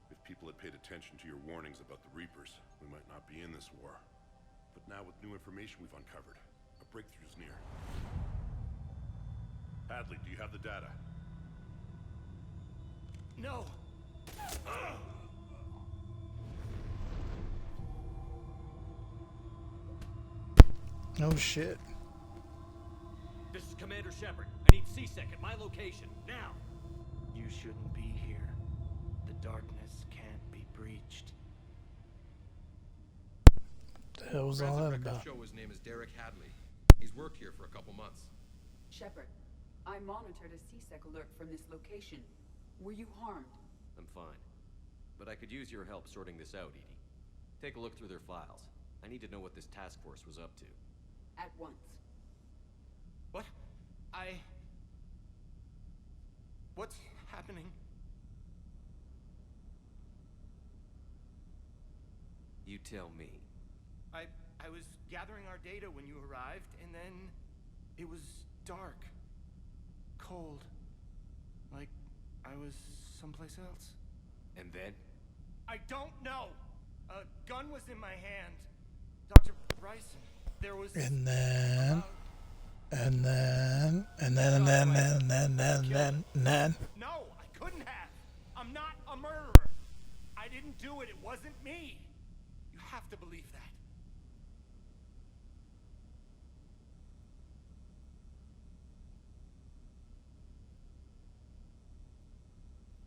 If people had paid attention to your warnings about the Reapers, we might not be in this war. But now with new information we've uncovered, a breakthrough's near. Hadley, do you have the data? No! Oh shit. This is Commander Shepard. I need C-Sec at my location, now! You shouldn't be here. The darkness can't be breached. The hell was all that about? Show his name is Derek Hadley. He's worked here for a couple months. Shepard, I monitored a C-Sec alert from this location. Were you harmed? I'm fine. But I could use your help sorting this out, Edie. Take a look through their files. I need to know what this task force was up to. At once. What? What's happening? You tell me. I was gathering our data when you arrived, and then it was dark. Cold. Like I was someplace else. And then? I don't know! A gun was in my hand. Dr. Bryson, there was... And then... No, I couldn't have. I'm not a murderer. I didn't do it. It wasn't me. You have to believe that.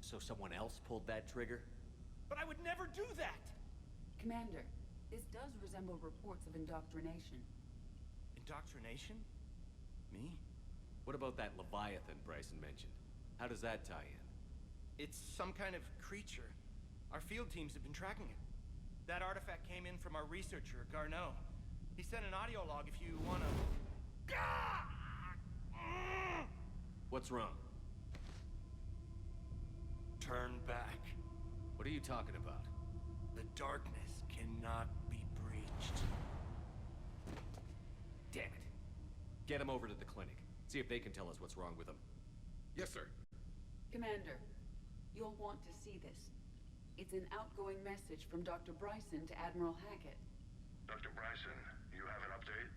So someone else pulled that trigger? But I would never do that! Commander, this does resemble reports of indoctrination. Indoctrination? Me? What about that Leviathan Bryson mentioned? How does that tie in? It's some kind of creature. Our field teams have been tracking it. That artifact came in from our researcher, Garneau. He sent an audio log if you wanna... What's wrong? Turn back. What are you talking about? The darkness cannot be breached. Damn it. Get him over to the clinic. See if they can tell us what's wrong with him. Yes, sir. Commander, you'll want to see this. It's an outgoing message from Dr. Bryson to Admiral Hackett. Dr. Bryson, you have an update?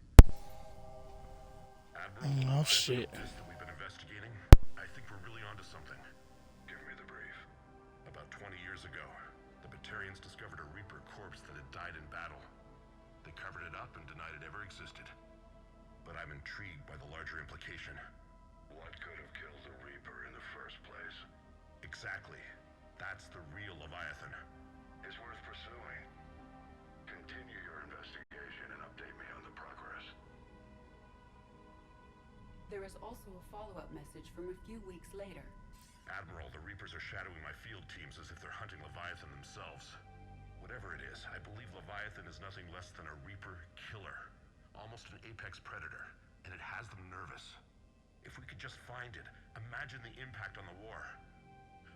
Oh shit. That we've been investigating. I think we're really onto something. Give me the brief. About 20 years ago, the Batarians discovered died in battle. They covered it up and denied it ever existed. But I'm intrigued by the larger implication. What could have killed the Reaper in the first place? Exactly. That's the real Leviathan. It's worth pursuing. Continue your investigation and update me on the progress. There is also a follow-up message from a few weeks later. Admiral, the Reapers are shadowing my field teams as if they're hunting Leviathan themselves. Whatever it is, I believe Leviathan is nothing less than a Reaper killer. Almost an apex predator, and it has them nervous. If we could just find it, imagine the impact on the war.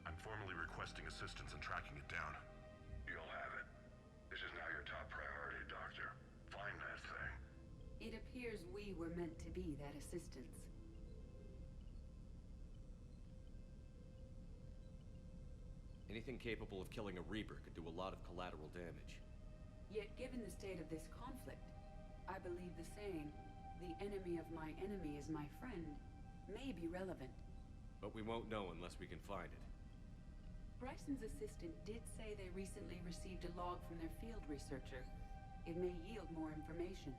I'm formally requesting assistance in tracking it down. You'll have it. This is now your top priority, Doctor. Find that thing. It appears we were meant to be that assistance. Anything capable of killing a Reaper could do a lot of collateral damage. Yet given the state of this conflict, I believe the saying, "The enemy of my enemy is my friend," may be relevant. But we won't know unless we can find it. Bryson's assistant did say they recently received a log from their field researcher. It may yield more information.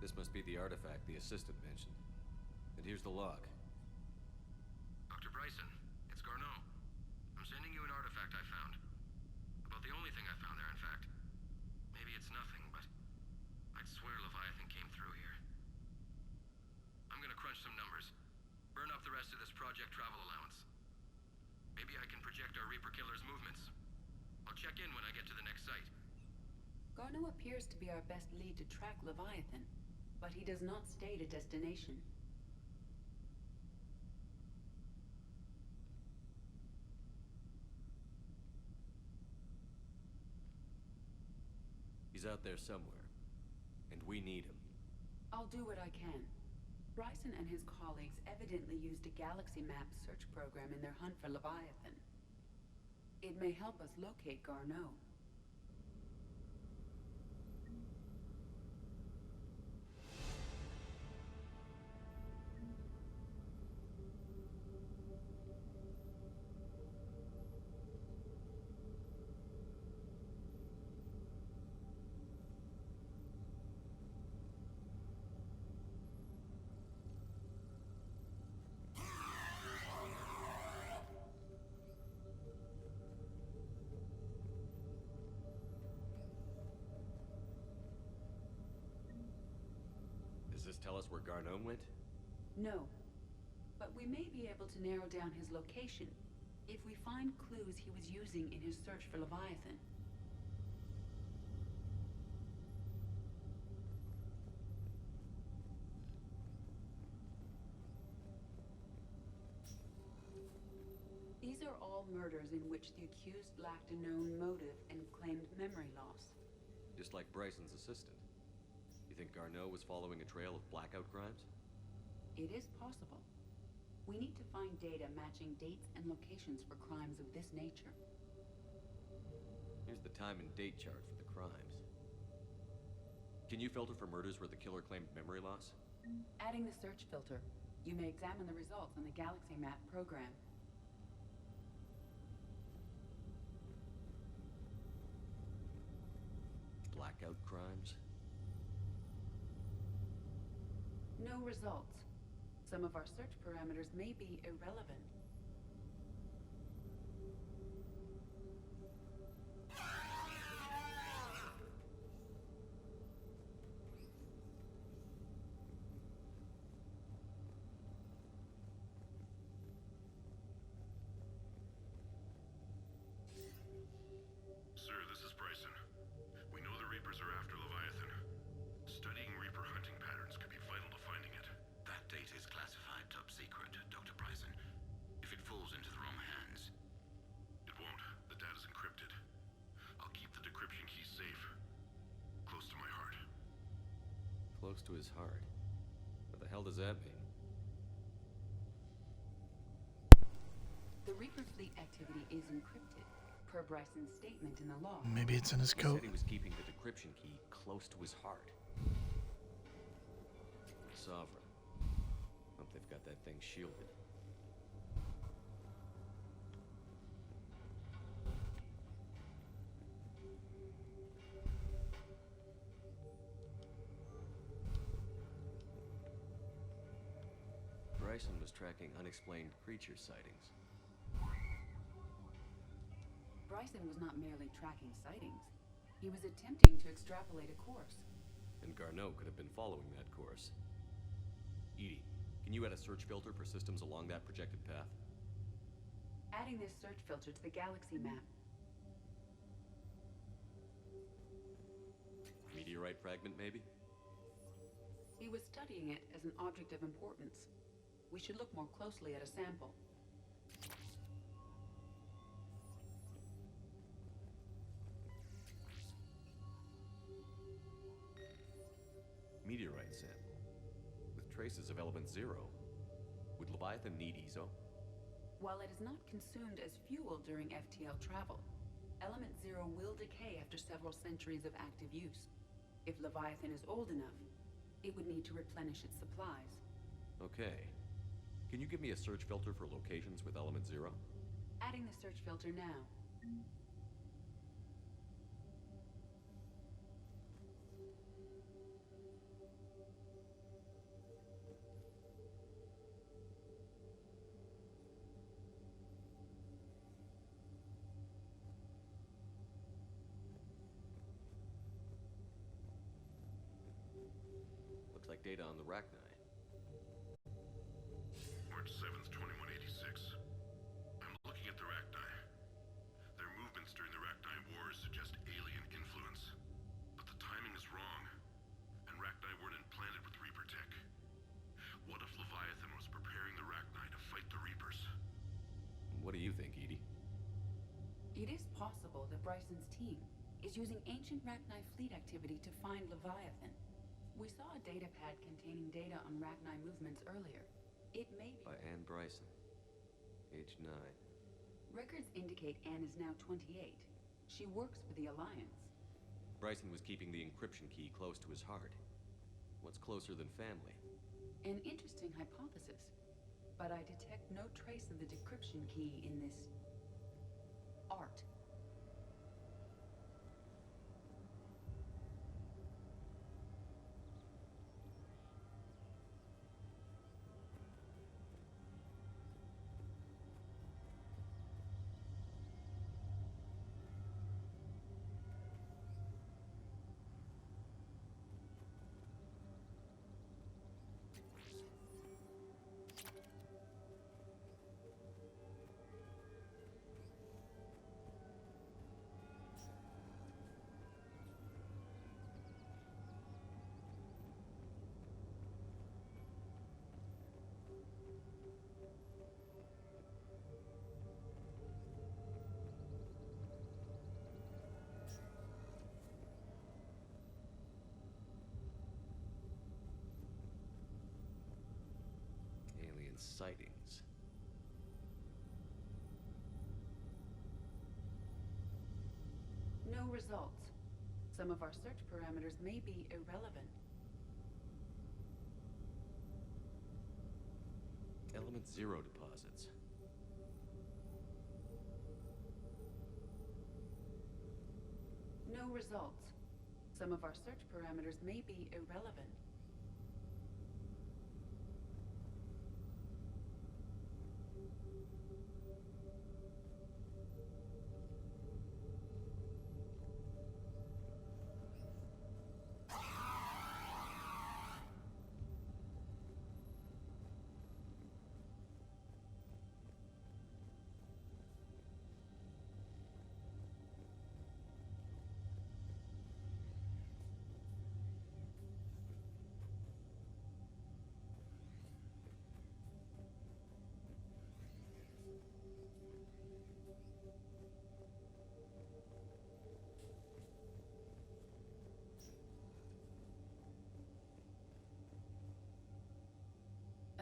This must be the artifact the assistant mentioned. And here's the log. Dr. Bryson, it's Garneau. I'm sending you an artifact I found. About the only thing I found there, in fact. Maybe it's nothing, but I'd swear Leviathan came through here. I'm gonna crunch some numbers. Burn up the rest of this project travel allowance. Maybe I can project our Reaper killer's movements. I'll check in when I get to the next site. Garneau appears to be our best lead to track Leviathan, but he does not state a destination. He's out there somewhere, and we need him. I'll do what I can. Bryson and his colleagues evidently used a galaxy map search program in their hunt for Leviathan. It may help us locate Garneau. Does this tell us where Garneau went? No. But we may be able to narrow down his location if we find clues he was using in his search for Leviathan. These are all murders in which the accused lacked a known motive and claimed memory loss. Just like Bryson's assistant. You think Garneau was following a trail of blackout crimes? It is possible. We need to find data matching dates and locations for crimes of this nature. Here's the time and date chart for the crimes. Can you filter for murders where the killer claimed memory loss? Adding the search filter, you may examine the results on the Galaxy Map program. Blackout crimes? No results. Some of our search parameters may be irrelevant. Sir, this is Bryson. We know the Reapers are after Leviathan. Studying Reaper hunting patterns could be vital to finding it. That data is classified top secret, Dr. Bryson. If it falls into the wrong hands... It won't. The data's encrypted. I'll keep the decryption key safe. Close to my heart. Close to his heart? What the hell does that mean? The Reaper fleet activity is encrypted, per Bryson's statement in the log. Maybe it's in his He coat. said he was keeping the decryption key close to his heart. Sovereign. Hope they've got that thing shielded. Bryson was tracking unexplained creature sightings. Bryson was not merely tracking sightings. He was attempting to extrapolate a course. And Garneau could have been following that course. Edie, can you add a search filter for systems along that projected path? Adding this search filter to the galaxy map. Meteorite fragment, maybe? He was studying it as an object of importance. We should look more closely at a sample. Meteorite sample. With traces of element zero. Would Leviathan need EZO? While it is not consumed as fuel during FTL travel, element zero will decay after several centuries of active use. If Leviathan is old enough, it would need to replenish its supplies. Okay. Can you give me a search filter for locations with element zero? Adding the search filter now. Looks like data on the Rachni. March 7th, 2186. I'm looking at the Rachni. Their movements during the Rachni Wars suggest alien influence. But the timing is wrong, and Rachni weren't implanted with Reaper tech. What if Leviathan was preparing the Rachni to fight the Reapers? What do you think, Edie? It is possible that Bryson's team is using ancient Rachni fleet activity to find Leviathan. We saw a data pad containing data on Rachni movements earlier. It may be... By Anne Bryson. Age 9. Records indicate Anne is now 28. She works for the Alliance. Bryson was keeping the encryption key close to his heart. What's closer than family? An interesting hypothesis. But I detect no trace of the decryption key in this... art. Alien sightings. No results. Some of our search parameters may be irrelevant. Element zero deposits. No results. Some of our search parameters may be irrelevant.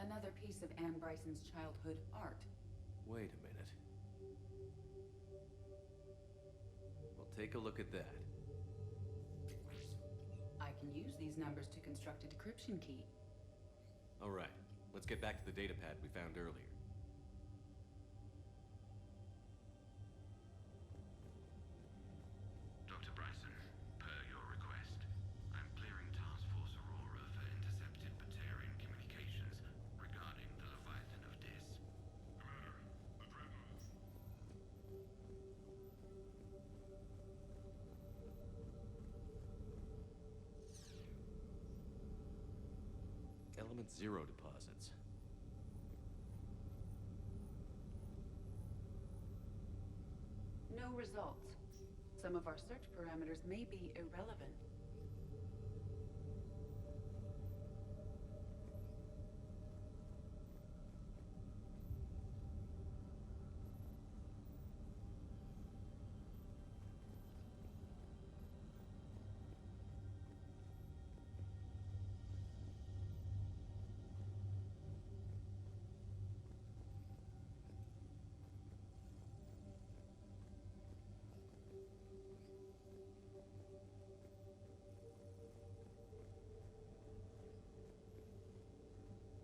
Another piece of Anne Bryson's childhood art. Wait a minute. Well, take a look at that. I can use these numbers to construct a decryption key. All right, let's get back to the data pad we found earlier. Dr. Bryson, per your request, I'm clearing Task Force Aurora for intercepted Batarian communications regarding the Leviathan. Element 0 deposits. No results. Some of our search parameters may be irrelevant.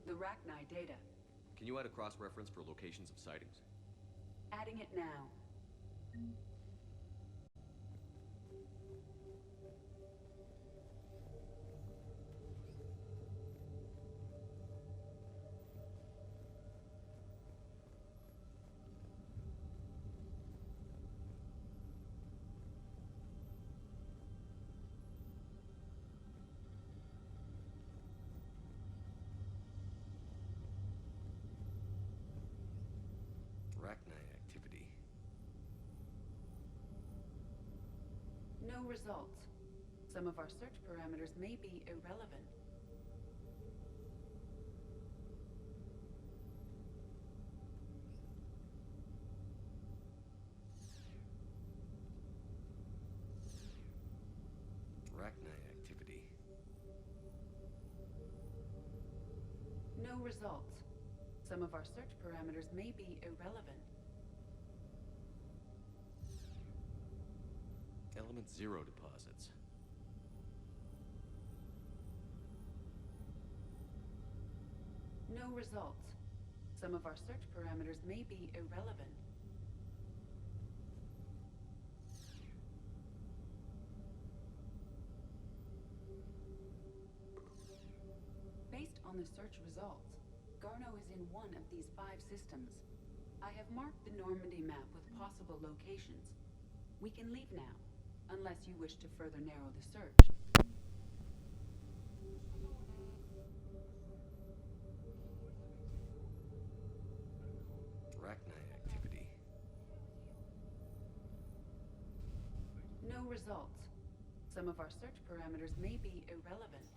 The Rachni data. Can you add a cross-reference for locations of sightings? Adding it now. Rachni activity. No results. Some of our search parameters may be irrelevant. Rachni activity. No results. Some of our search parameters may be irrelevant. Element 0 deposits. No results. Some of our search parameters may be irrelevant. Based on the search results, Garno is in one of these 5 systems. I have marked the Normandy map with possible locations. We can leave now, unless you wish to further narrow the search. Rachni activity. No results. Some of our search parameters may be irrelevant.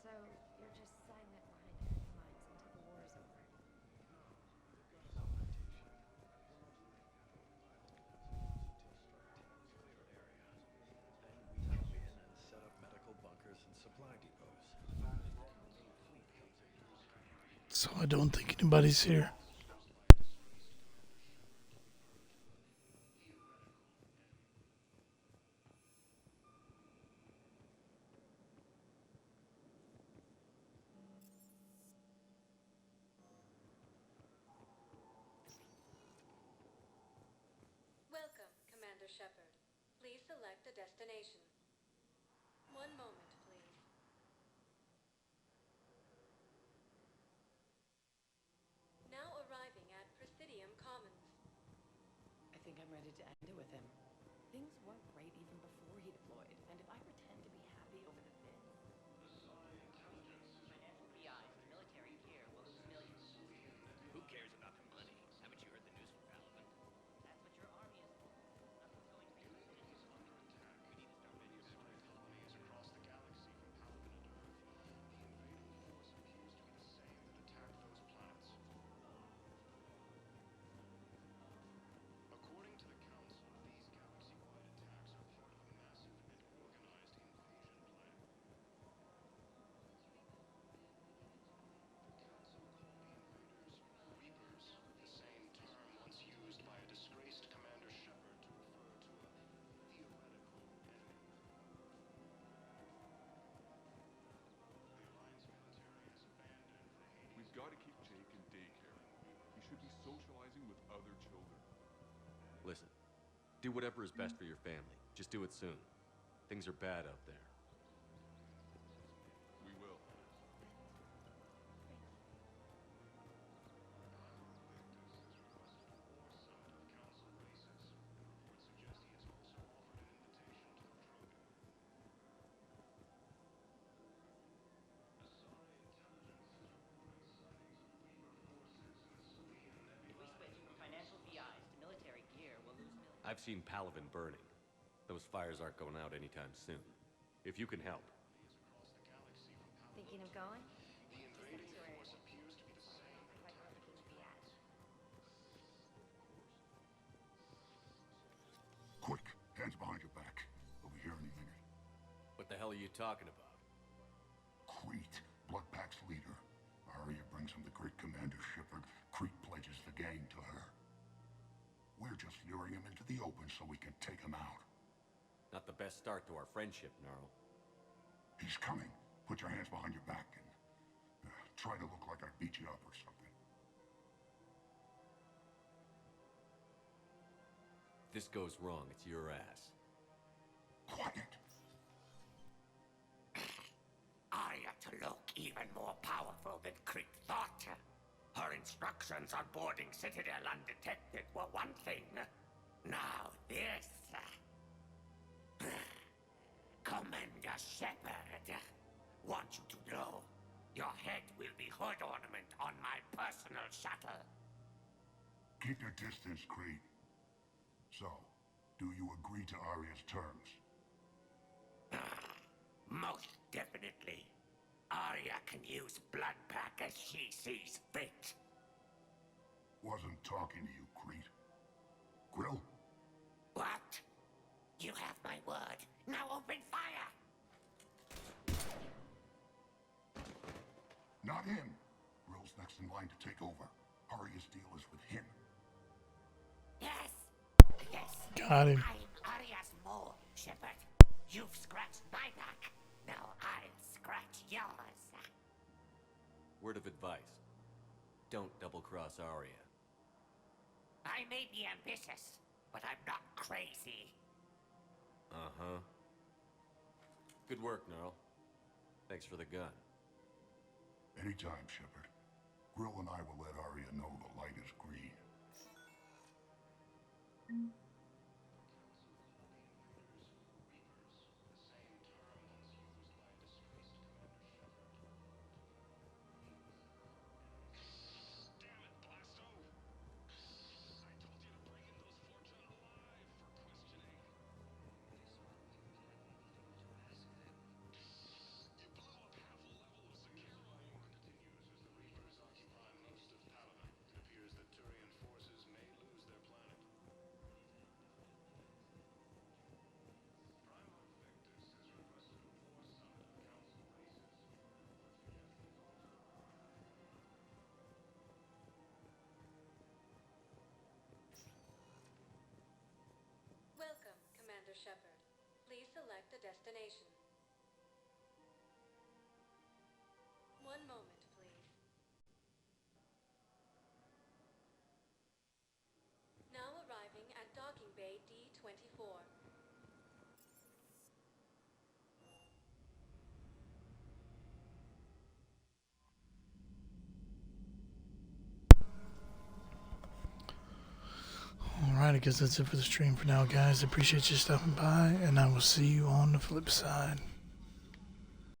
So, you're just silent behind enemy lines until the war is over. Set up medical bunkers and supply depots. So I don't think anybody's here. Welcome, Commander Shepard. Please select a destination. One moment, please. I'm ready to end it with him. Things weren't great even before he deployed, and if I pretend to be happy over the bit... Financial PIs to military gear will lose millions. Who cares about the money? Haven't you heard the news from Paladin? That's what your army is for. Nothing's going to be permanent. We need to start manufacturing. Colonies across the galaxy from Paladin and Earth. The invading force appears to be the same that attacked those planets. According to the Council, these galaxy-wide attacks are part of a massive and organized invasion plan. The Council called the invaders Reapers, the same term once used by a disgraced Commander Shepard to refer to a theoretical enemy. The Alliance military has abandoned the Hades. We've got to keep Jake in daycare. He should be socializing with other children. Listen, do whatever is best for your family. Just do it soon. Things are bad out there. We will. If we switch from financial PIs to military gear, we'll lose millions. I've seen Paladin burning. Those fires aren't going out anytime soon. If you can help. Thinking of going? The invading force appears to be the same. Like where the king be at. Quick, hands behind your back. We'll be here any minute. What the hell are you talking about? Crete, Bloodpack's leader. Arya brings him the great Commander Shepard. Crete pledges the gang to her. We're just luring him into the open so we can take him out. Not the best start to our friendship, Gnarl. He's coming. Put your hands behind your back and try to look like I beat you up or something. If this goes wrong, it's your ass. Quiet. Arya to look even more powerful than Crete thought. Her instructions on boarding Citadel undetected were one thing. Now this. Commander Shepard, want you to know, your head will be hood ornament on my personal shuttle. Keep your distance, Crete. So, do you agree to Arya's terms? Most definitely. Arya can use Bloodpack as she sees fit. Wasn't talking to you, Crete. Grill? What? You have my word. Now open fire! Not him. Grill's next in line to take over. Arya's deal is with him. Yes. Yes. Got him. I'm Arya's mole, Shepard. You've scratched my back. Now I'll scratch yours. Word of advice. Don't double-cross Arya. I may be ambitious, but I'm not crazy. Uh-huh. Good work, Gnarl. Thanks for the gun. Anytime, Shepard. Grill and I will let Arya know the light is green. Welcome, Commander Shepard. Please select a destination. One moment, please. Now arriving at Docking Bay D-24. Alrighty, I guess that's it for the stream for now, guys. I appreciate you stopping by, and I will see you on the flip side.